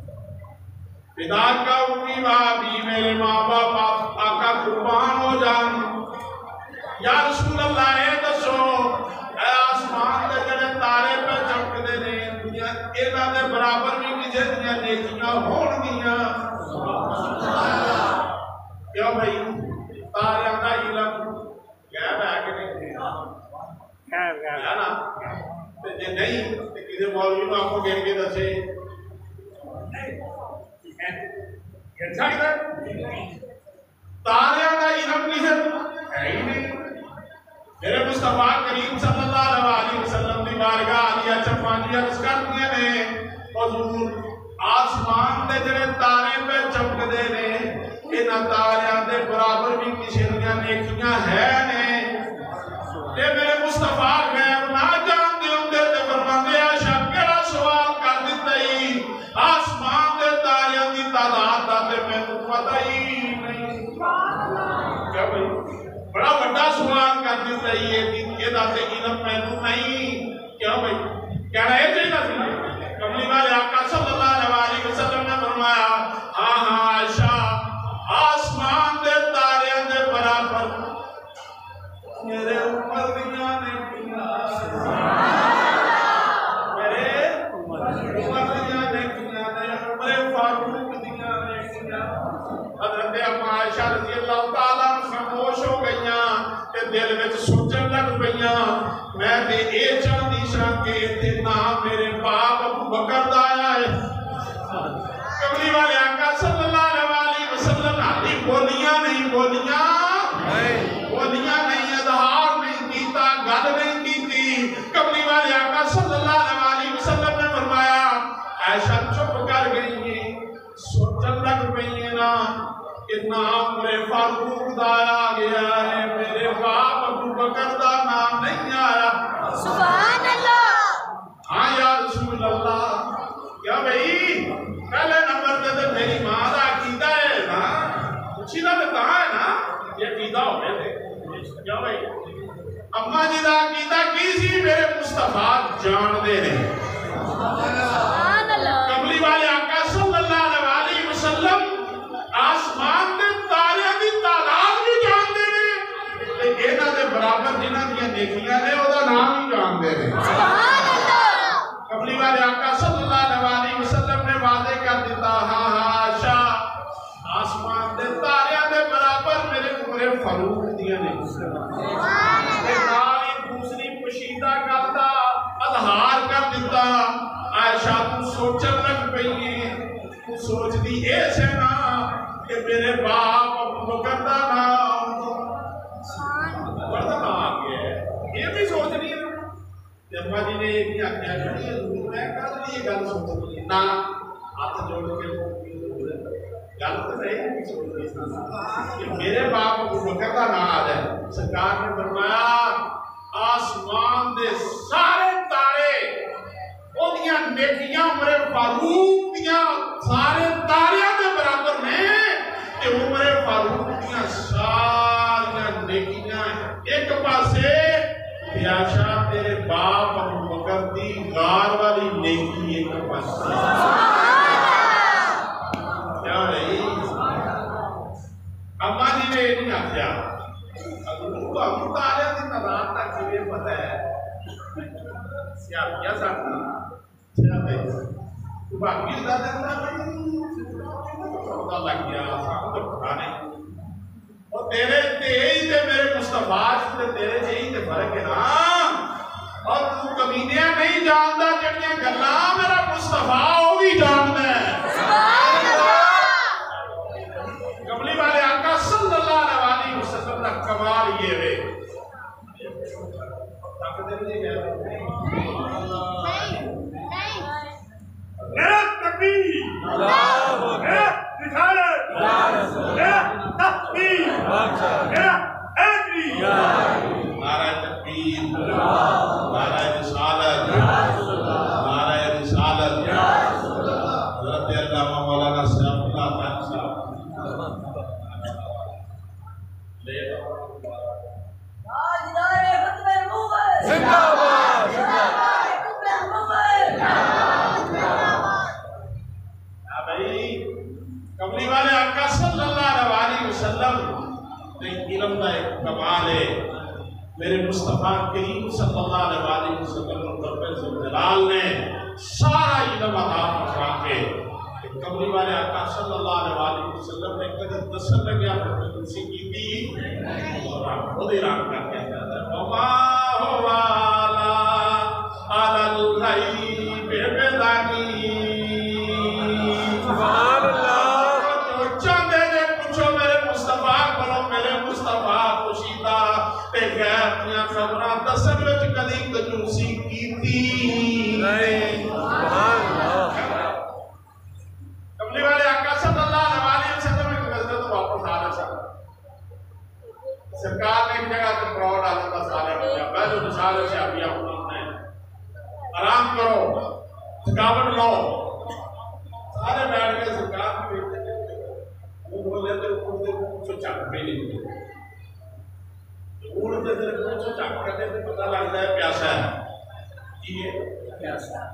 فدا کا امی بابی میرے ماں باپ آقا قربان ہو جان یا رسول اللہ اے دسو اے آسمان دے جڑے تارے پہ چمک دے نے دنیا انہاں دے برابر بھی کسے دنیا نیکیاں ہون گیاں کیوں بھائی تارے دا علم غیب ہے کہ نہیں ہے نا جے نہیں تے کسے مولوی نوں آپ کو گن کے دسے گن سکدا تارے دا علم کسے ہے ہی نہیں میرے مصطفیٰ کریم صلی اللہ علیہ وسلم دی بارگاہ عالیہ چمانی عرض کردیاں نے حضور آسمان دے جڑے تارے پہ چمک دے نے انہاں تاریاں دے برابر بھی کسے دیاں نیکیاں ہے نے تے میرے مصطفیٰ غیب نہ جان دے ہوندے تے فرماندے عائشہ کیڑا سوال کر دتا ہی آسمان دے تاریاں دی تعداد دا تے مینوں پتہ ہی نہیں کیا بھائی بڑا بڑا سوال کر دیتا ہے یہ داتے علم مینوں نہیں کیا بھائی کہنا ہے چاہیے سی کملی والے آقا صلی اللہ علیہ وسلم نے فرمایا ہاں ہاں عائشہ آسمان دے تارے دے برابر میرے اوپر دیاں نے میرے اوپر دیاں نے میرے فاروق دیاں نے حضرت اما عائشہ رضی اللہ تعالیٰ خاموش ہو گئیاں تے دل وچ سوچن لگ پیاں میں تے اے چاہندی ساں کہ تے نام میرے باپ ابو بکر دا آیا ہے کملی والے آقا صلی اللہ علیہ وسلم علی بولیاں نہیں اظہار نہیں کیتا گل نہیں کیتی کملی والے آقا صلی اللہ علیہ وسلم نے فرمایا عائشہ چپ کر گئی ہیں سوچن لگ پئی نا کہ نام میرے فاروق دا آ گیا ہے میرے باپ ابو بکر دا نام نہیں آیا
سبحان اللہ
ہاں یا رسول اللہ کیا بھئی پہلے نمبر دے تو میری ماں دا عقیدہ ہے نا اچھی دا تو کہاں ہے نا یہ عقیدہ ہو گئے تھے کیا بھئی اماں جی دا عقیدہ کی سی میرے مصطفیٰ جان دے رہے
سبحان اللہ
کملی والے آقا صلی اللہ علیہ وسلم آسمان دے تاریاں دی تعداد بھی جان دے نے تے انہاں دے برابر جنہاں دیاں نیکیاں نے او دا نام ہی جان دے نے
سبحان اللہ
کملی والے آقا صلی اللہ علیہ وسلم نے واضح کر دیتا ہاں ہاں عائشہ آسمان دے تاریاں دے برابر میرے عمر فاروق دیاں نے تے نال ہی دوسری پوشیدہ گل دا اظہار کر دیتا عائشہ تو سوچن لگ پئی ہے تو سوچ دی اے سے نا کہ میرے باپ ابو بکر دا نام بڑا آ گیا ہے یہ بھی سوچ رہی ہے جمعہ جی نے یہ بھی آخیا میں کل یہ گل سوچ رہی ہے نا ہاتھ جوڑ کے گل تو نہیں سوچ رہی کہ میرے باپ ابو بکر دا نام آ جائے سرکار نے فرمایا آسمان دے سارے تارے اودیاں نیکیاں عمر فاروق دیاں سارے تاریاں دے برابر نے کہ عمر فاروق دیاں ساریاں نیکیاں ایک پاسے عائشہ تیرے باپ ابو بکر دی غار والی نیکی ایک پاسے کیا ہے نے نہیں آخیا تو تارے کی تعداد تک یہ پتہ ہے سیاحیہ سیاح باقی پتا لگ گیا سب تو پتا نہیں اور تیرے تیئی تے میرے مصطفیٰ تے تیرے جہی تے فرق ہے نا اور تو کمینیاں نہیں جانتا جڑیاں گلاں میرا مصطفیٰ وہ بھی جانتا ہے کملی والے آقا صلی اللہ علیہ وسلم کا کمال یہ ہے کملی والے آقا صلی اللہ علیہ وسلم علم کا ایک کمال ہے میرے مصطفیٰ کریم صلی اللہ علیہ وسلم رب جلال نے سارا علم عطا فرما کے کملی والے آقا صلی اللہ علیہ وسلم نے کدی دسن لگیا فرمایا کی تھی اور آپ خود اعلان کر کے کہتا ہے وما هو على الغیب بضنین سبحان اللہ جو چاہتے دے پوچھو میرے مصطفیٰ کرو میرے مصطفیٰ خوشیدہ تے غیب دیاں خبراں دسن وچ کدی کنجوسی کیتی نہیں سبحان اللہ کملی والے آقا صلی اللہ علیہ وسلم ایک غزوہ تو واپس آ رہا تھا سرکار نے ایک جگہ پر کراؤڈ آتا تھا سارے بچہ بیٹھو نشارے سے ابھی آپ نے آرام کرو تھکاوٹ لو سارے بیٹھ کے سرکار کی وہ بولے تھے کچھ چک بھی نہیں اڑتے تھے کچھ چک کرتے تھے پتہ لگتا ہے پیاسا ہے یہ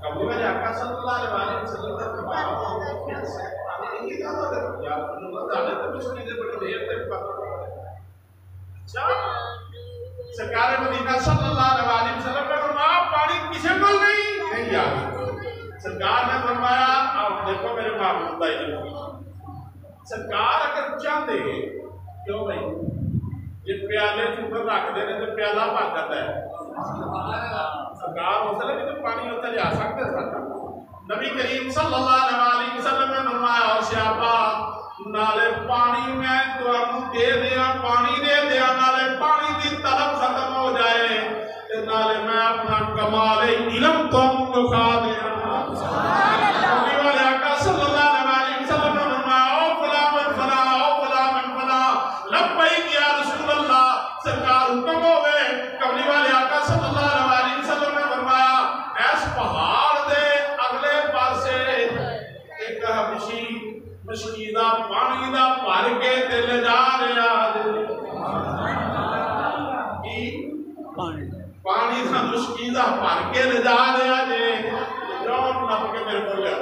کملی والے آقا صلی اللہ علیہ وسلم کا کمال پیاسا ہے یہ کہا تھا یا اللہ تعالی تو سنی دے بڑی دیر تک پتہ سرکار مدینہ صلی اللہ علیہ وسلم نے فرمایا پانی کسی کو نہیں آگا سرکار نے فرمایا آپ دیکھو میرے معبود کا علم سرکار اگر چاہتے کیوں نہیں یہ پیالے چوکر رکھ دینے تو پیالہ بھر جاتا ہے سرکار ہو سکتا ہے پانی ہوتا جا سکتے سکتا نبی کریم صلی اللہ علیہ وسلم نے فرمایا اور سیابا نالے پانی میں تو دے دیا پانی دے دیا نالے پانی کی طلب ختم ہو جائے نالے میں اپنا کمال علم تو دکھا دیا نبی والے آقا صلی اللہ علیہ وسلم نے فرمایا او فلا من فلا او فلا من فلا لبیک یا رسول اللہ سرکار حکم ہو گئے کملی والے آقا صلی اللہ علیہ وسلم نے فرمایا ایس پہاڑ دے اگلے پاسے ایک حبشی مشکیدہ پانی دا بھر کے دل جا رہا پانی دا مشکیدہ بھر کے لے جا رہا جے جون نب کے میرے کو لیا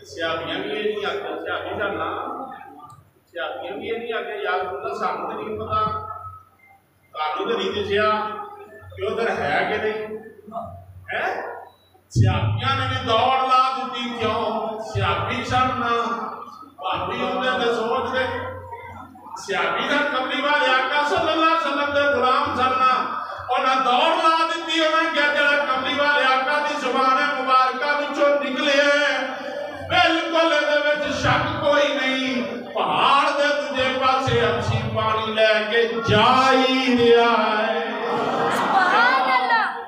سیابیاں بھی یہ نہیں آتے سیابی جانا سیابیاں بھی یہ نہیں آتے یاد اللہ سامنے نہیں پتا کانو تو نہیں دسیا کہ ادھر ہے کہ نہیں ہے سیابیاں نے بھی دوڑ لا دیتی کیوں سیابی سننا بابی ہوتے تھے سوچ دے سیابی کا کملی والے آقا صلی اللہ علیہ وسلم دے غلام سننا اور نہ دوڑ لا دیتی انہیں کیا جڑا کملی والے آقا دی زبان مبارکہ وچوں نکلے بالکل دے وچ شک کوئی نہیں پہاڑ دے تجھے پاسے اچھی پانی لے کے جائی رہا ہے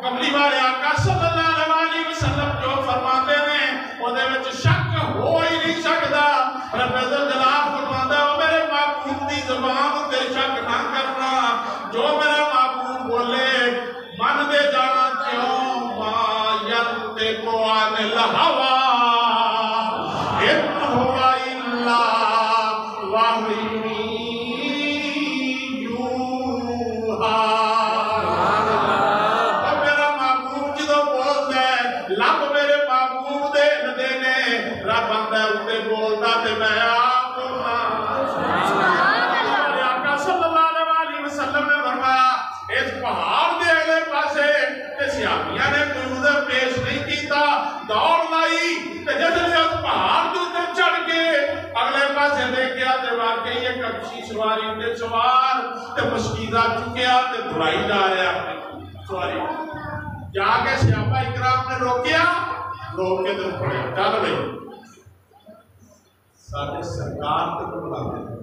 کملی والے آقا صلی اللہ علیہ وسلم جو فرماتے ہیں وہ دے وچ شک ہو ہی نہیں سکتا رب جلال فرماتا ہے میرے معبود دی زبان تے شک نہ کرنا جو میرا معبود بولے من دے جانا کیوں ما ینطق عن الہوی ان هو الا وحی یوحی رب بندہ اتے بولتا تے میں آپ اپسی سواری تے سوار تے مشکیزہ چکیا تے دھڑائی جا رہے اپنی سواری جا کے صحابہ اکرام نے روکیا روک کے دل پڑے چل بھائی سارے سرکار تے کو بلاتے ہیں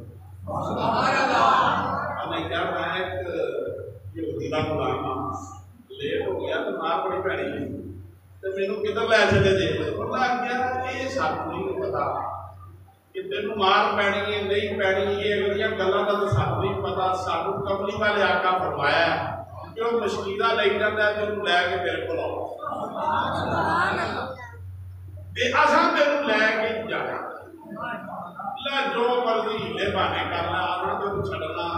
ہمیں کیا میں ایک یہودی دا غلام لیٹ ہو گیا تو ماں بڑی پیڑی تو مینوں کدھر لے چلے جے انہاں کہا یہ سب نہیں پتا کہ تینوں مار پینی ہے نہیں پینی یہ اگلیاں گلاں دا تو سب نہیں پتا سانو کملی والے آقا فرمایا کہ وہ مشکیزہ لے جاندا ہے تینوں لے کے میرے کول آؤ سبحان اللہ تے اساں تینوں لے کے جانا لا جو مرضی ہلے بانے کرنا اساں تینوں چھڈنا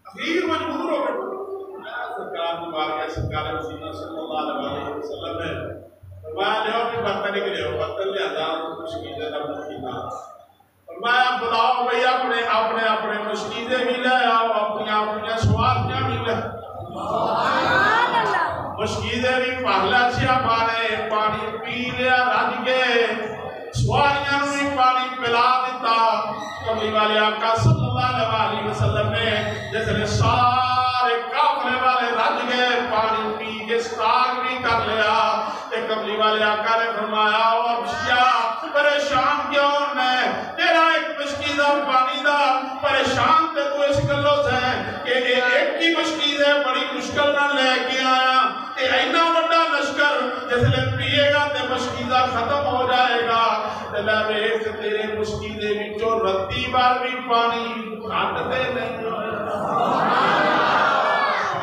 اخیر مجبور ہو گئے سرکار مبارکہ سرکار مدینہ صلی اللہ علیہ وسلم نے فرمایا لے اپنی برتن نکلے ہو برتن لے آتا مشکیزیں نہ مشکیزہ فرمایا بلاؤ بھئی اپنے اپنے اپنے مشکیزیں بھی لے آؤ اپنی اپنی سواریاں بھی لے مشکیزیں بھی پہلا چیا پانے پانی پی لیا رج کے سواریاں بھی پانی پلا دیتا کملی والے آقا صلی اللہ علیہ وسلم نے جیسے سارے کافلے والے رج گئے پانی پی کے سٹاک بھی کر لیا کہ کملی والے آقا نے فرمایا اور شیا پریشان کیوں میں تیرا ایک مشکیزہ پانی دا پریشان تے تو اس گلوں سے کہ ایک کی مشکیزیں بڑی مشکل نہ لے کے آیا کہ اینا بڑا لشکر جس لئے پیے گا تے مشکیزہ ختم ہو جائے گا تے میں ایک تیرے مشکیزیں بھی جو رتی بار بھی پانی کھاٹتے نہیں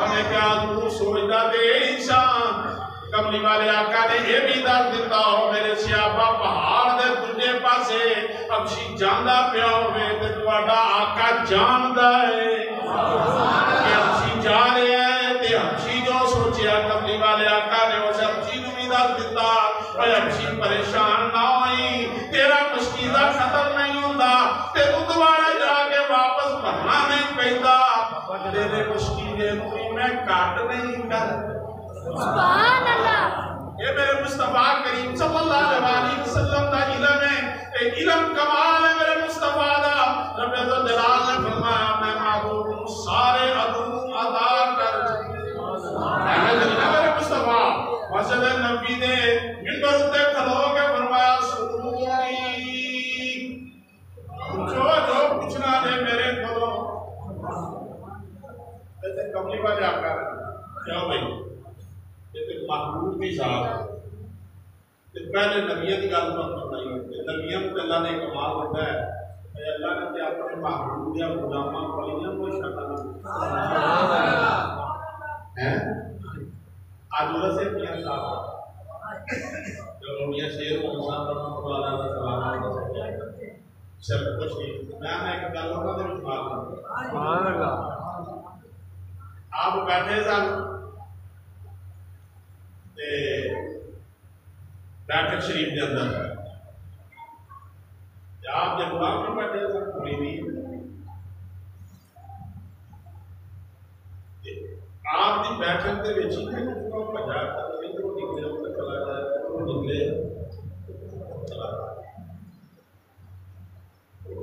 ہمیں کیا حضور سوچتا دے انسان کملی والے آقا نے یہ بھی در دیتا ہو میرے سیابہ پہاڑ دے تجھے پاسے ابشی جاندہ پیا ہوئے تے تواڈا آقا جاندہ ہے کہ ابشی جا رہے ہیں تے ابشی جو سوچیا کملی والے آقا نے اسے ابشی نو بھی در دیتا اور ابشی پریشان نہ ہوئی تیرا مشکیزہ ختم نہیں ہوتا تے دوبارہ جا کے واپس بھرنا نہیں پہنتا تیرے مشکیزے کوئی میں کاٹ نہیں کر
سبحان اللہ
یہ میرے مصطفیٰ کریم صلی اللہ علیہ وسلم دا علم ہے علم کمال ہے میرے مصطفیٰ دا رب جلال نے فرمایا میں معبود سارے عدو ادا کر میرے مصطفیٰ مسجد نبی نے منبر اتے کھلو کے فرمایا سنونی جو پوچھنا دے میرے کھلو ایسے کملی والے آقا کیا بھائی یہ محبوب کی ذات ہے پہلے نبیوں کی گل پر بتائی ہوتی ہے نبیوں کو اللہ نے کمال ہوتا ہے اللہ نے کہ اپنے محبوب یا غلاماں پڑھیاں کوئی شکل ہے آج اللہ سے میاں صاحب جو میاں شیر کو انسان رحمۃ اللہ علیہ وسلم سب کچھ نہیں میں ایک گل ہوتا تو سبحان اللہ آپ بیٹھے سن بیٹھک شریف کے اندر آپ جب غلام میں بیٹھے سن پوری نہیں آپ کی بیٹھک کے بچی نے بجا نکلے چلا جائے نکلے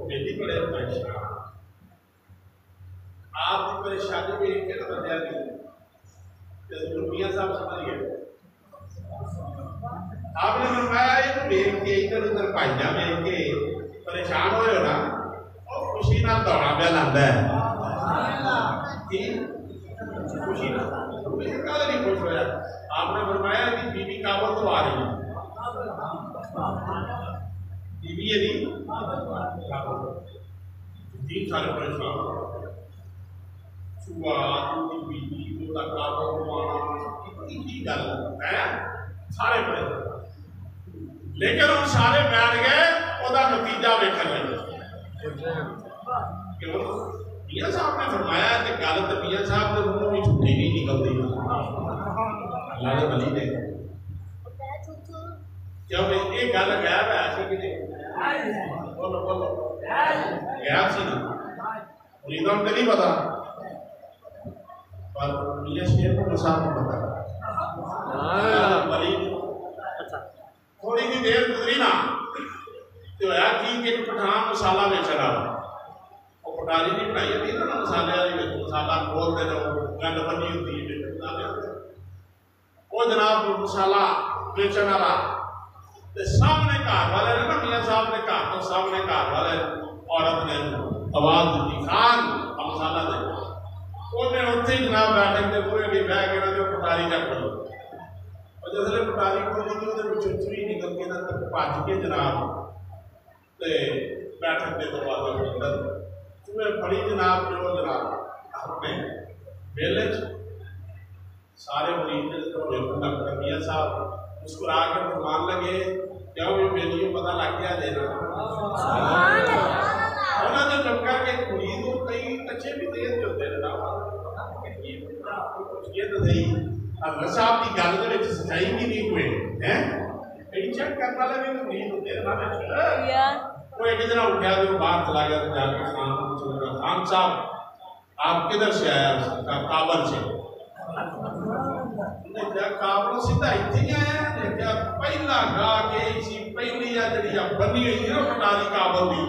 بیٹی بڑے پریشان آپ کی پریشانی بھی ایک بندہ نہیں میاں صاحب سمجھ گئے آپ نے فرمایا یہ دیکھ کے ادھر ادھر بھائیاں دیکھ کے پریشان ہوئے ہو نا اور خوشی نہ دوڑا پہ لاتا ہے خوشی نہ کل نہیں خوش ہوا آپ نے فرمایا کہ بی بی کابل تو آ رہی ہے بی بی یہ نہیں 3 سال پریشان صبح بی بی کو کابل کو آنا کی گل ہے سارے پریشان لیکن ہم سارے بیٹھ گئے وہ نتیجہ ویکھن لگے میاں صاحب نے فرمایا کہ گل تو میاں صاحب کے منہ بھی چھٹی نہیں نکلتی اللہ نے بلی نے کیوں یہ گل غائب ہے ایسے کہ نہیں بولو بولو غائب سی نا مریدوں کو نہیں پتا پر میاں شیر کو صاحب کو پتا بلی تھوڑی بھی دیر گزری نا تو ہویا کہ ایک پٹھان مسالہ بیچن والا وہ پٹاری نہیں بنائی ہوتی نا مسالے والی مسالہ کھولتے رہو گند بنی ہوتی ہے وہ جناب مسالہ بیچن والا سامنے گھر والے نے نا میاں صاحب نے گھر تو سامنے گھر والے عورت نے آواز دیتی خان مسالہ دے انہیں اتنے ہی جناب بیٹھک کے پورے بھی بہ کے جو پٹاری چک لو اور جسے پٹاری کھولی تھی وہ چوچری نکل کے نا بھج کے جناب بیٹھک کے دروازے کے اندر تمہیں بڑی جناب جو جناب اپنے میلے سارے مریض ڈاکٹر میاں صاحب مسکرا کر فرمان لگے کیا وہ میری پتہ لگ گیا دینا انہوں نے جب کر کے مریض کو کئی اچھے بھی تیز ہوتے ہیں یہ تو نہیں حضرت صاحب کی گل کے وچ سچائی بھی نہیں ہوئے ہیں کئی چیک کرنے والے بھی مریض ہوتے ہیں وہ ایک دن اٹھا تو باہر چلا گیا تو جا کے خان صاحب آپ کدھر سے آیا کابل سے کابل سیدھا اتنے ہی آیا پہلا گا کے اسی پہلی جڑی بنی ہوئی نا پٹاری کابل کی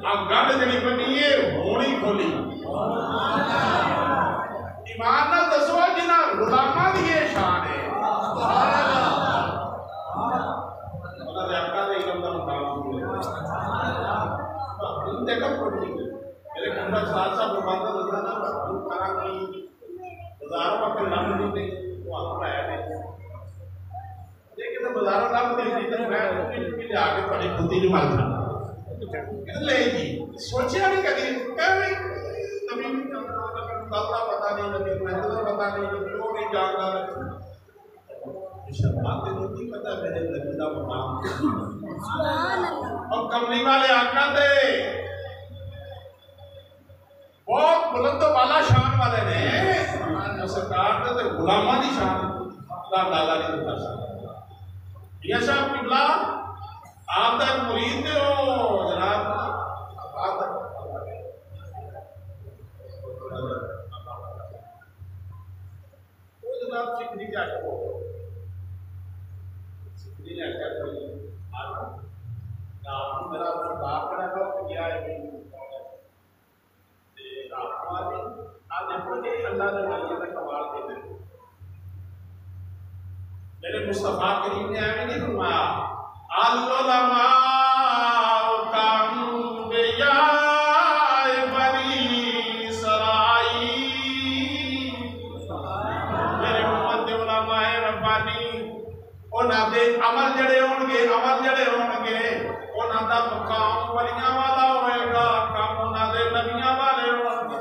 آ گل جڑی بنی ہے ہونی کھولی ایمان نہ دسو جنہ غلاماں دی یہ شان ہے انہاں دے آقا دے علم دا مقام دیکھو میرے کنڈا ساتھ صاحب فرماتا دسا نا کرا کی بازار وقت لم نہیں وہ آپ ہے نہیں لیکن تو بازار لم نہیں تو میں لے آ کے بڑی کھتی نہیں مارتا لے جی سوچیا نہیں کبھی کبھی کا پتا نہیں کبھی محنت کا پتا نہیں کبھی وہ نہیں جانتا شرماتے نہیں پتا میرے نبی کا مقام اور کملی والے آقا دے بہت بلند و بالا شان والے نے سرکار نے تو غلاماں دی شان کا اندازہ نہیں کر سکتا میاں صاحب قبلہ آپ کا مرید تھے وہ جناب وہ جناب سکھنی کیا کرو سکھنی نے کیا کرو میرا سردار کڑا ہو کیا ہے میرے مصطفیٰ کریم نے آئے نہیں فرمایا العلماء کانبیاء بنی اسرائیل میرے امت دے علماء ربانی انہاں دے عمل جڑے ہون گے انہاں دا مقام ولیاں والا ہوئے گا کام انہاں دے نبیاں والے ہون گے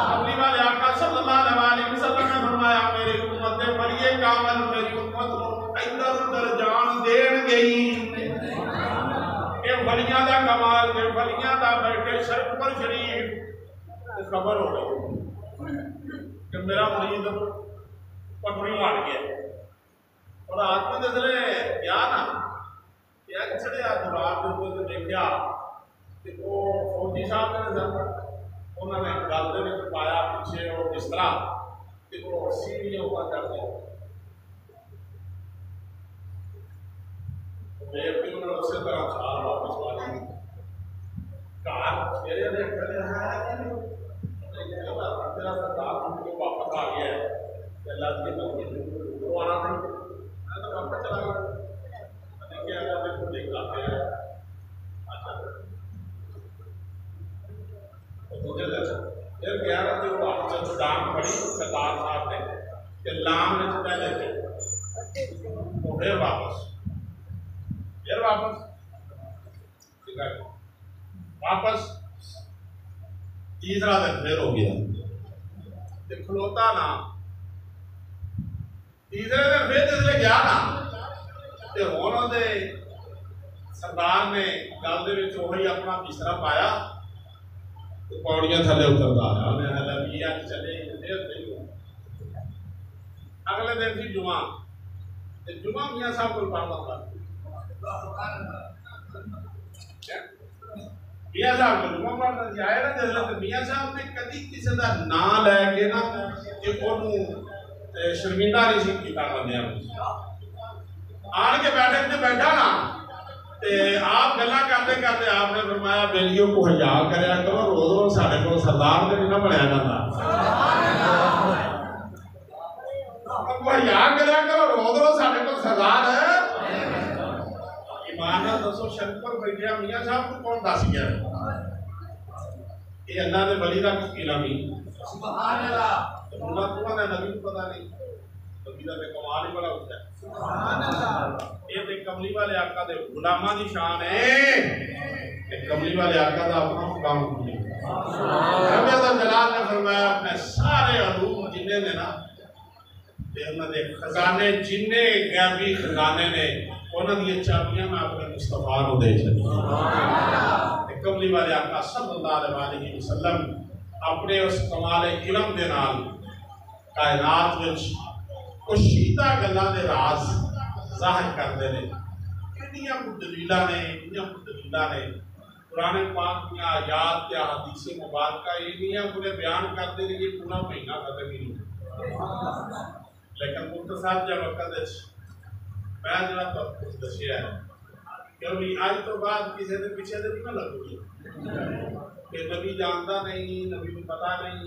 اپنی والے آقا صلی اللہ علیہ وسلم نے فرمایا میری امت دے بڑیے کامل میری امت کو ادھر ادھر جان دین گئی کہ ولیاں دا کمال کہ ولیاں دا بیٹھے شرف پر شریف خبر ہو گئی کہ میرا مرید پٹری مار گیا اور آدمی دسلے کیا نا کیا چڑھے رات کو دیکھا کہ وہ فوجی صاحب نے نظر انہوں نے گل دے وچ پایا پیچھے وہ بسترا کہ وہ سیڑھیوں اوپر چڑھ گیا دیکھ کے انہوں نے اسی طرح چھال واپس والی کار میرے نے کہا تیرا سردار کو واپس آ گیا ہے اللہ کی بندگی وہ آنا نہیں میں تو واپس چلا گیا کیا اللہ کو دیکھ لاتے ہیں پھر گیا کہ وہ آپ ڈانگ پڑی سردار صاحب نے کہ لام نے پہلے تھے وہ پھر واپس تیسرا دن پھر ہو گیا کھلوتا نا تیسرے دن پھر جسے گیا نا تو انہوں نے سردار نے گل دے وچ وہی اپنا بسترا پایا پوڑیاں تھلے اترتا ہے انہیں حلبی آج چلے دیر نہیں اگلے دن تھی جمعہ جمعہ میاں صاحب کو پڑھنا تھا میاں صاحب کو جمعہ پڑھنا تھی آئے نا جیسے میاں صاحب نے کدی کسی کا نام لے کے نا کہ انہوں شرمندہ نہیں سی کیتا بندیاں آن کے بیٹھا نا آپ گلا کرتے کرتے آپ نے فرمایا بیلیوں کو حیا کریا کرو روز روز ساڈے کول سردار تے نہیں نہ بنیا جاتا کو حیا کریا کرو روز روز ساڈے کول سردار ہے ایمان نال دسو شرک پر بیٹھیا میاں صاحب کو کون دس گیا یہ اللہ دے ولی دا کس نامی سبحان اللہ اللہ نے نبی کو پتہ نہیں نبی دا تے کمال ہی بڑا ہوتا ہے سبحان اللہ یہ تے کملی والے آقا دے غلاماں دی شان ہے کہ کملی والے آقا دا اپنا مقام ہے رب عزت جلال نے فرمایا اپنے سارے علوم جننے نے نا تے انہاں دے خزانے جننے غیبی خزانے نے انہاں دی چابیاں میں اپنے مصطفیٰ نو دے چھڈی تے کملی والے آقا صلی اللہ علیہ وسلم اپنے اس کمال علم دے نال کائنات وچ کشیدہ گلاں دے راز ظاہر کرتے ہیں کنیاں کو دلیلاں نے قرآن پاک کی آیات یا حدیث مبارکہ انیاں پورے بیان کرتے ہیں یہ پورا مہینہ ختم ہی نہیں لیکن مختصر جب وقت میں جڑا کچھ دسیا ہے کہ آج تو بعد کسی دے پیچھے دے نہیں لگو گی کہ نبی جانتا نہیں نبی کو پتہ نہیں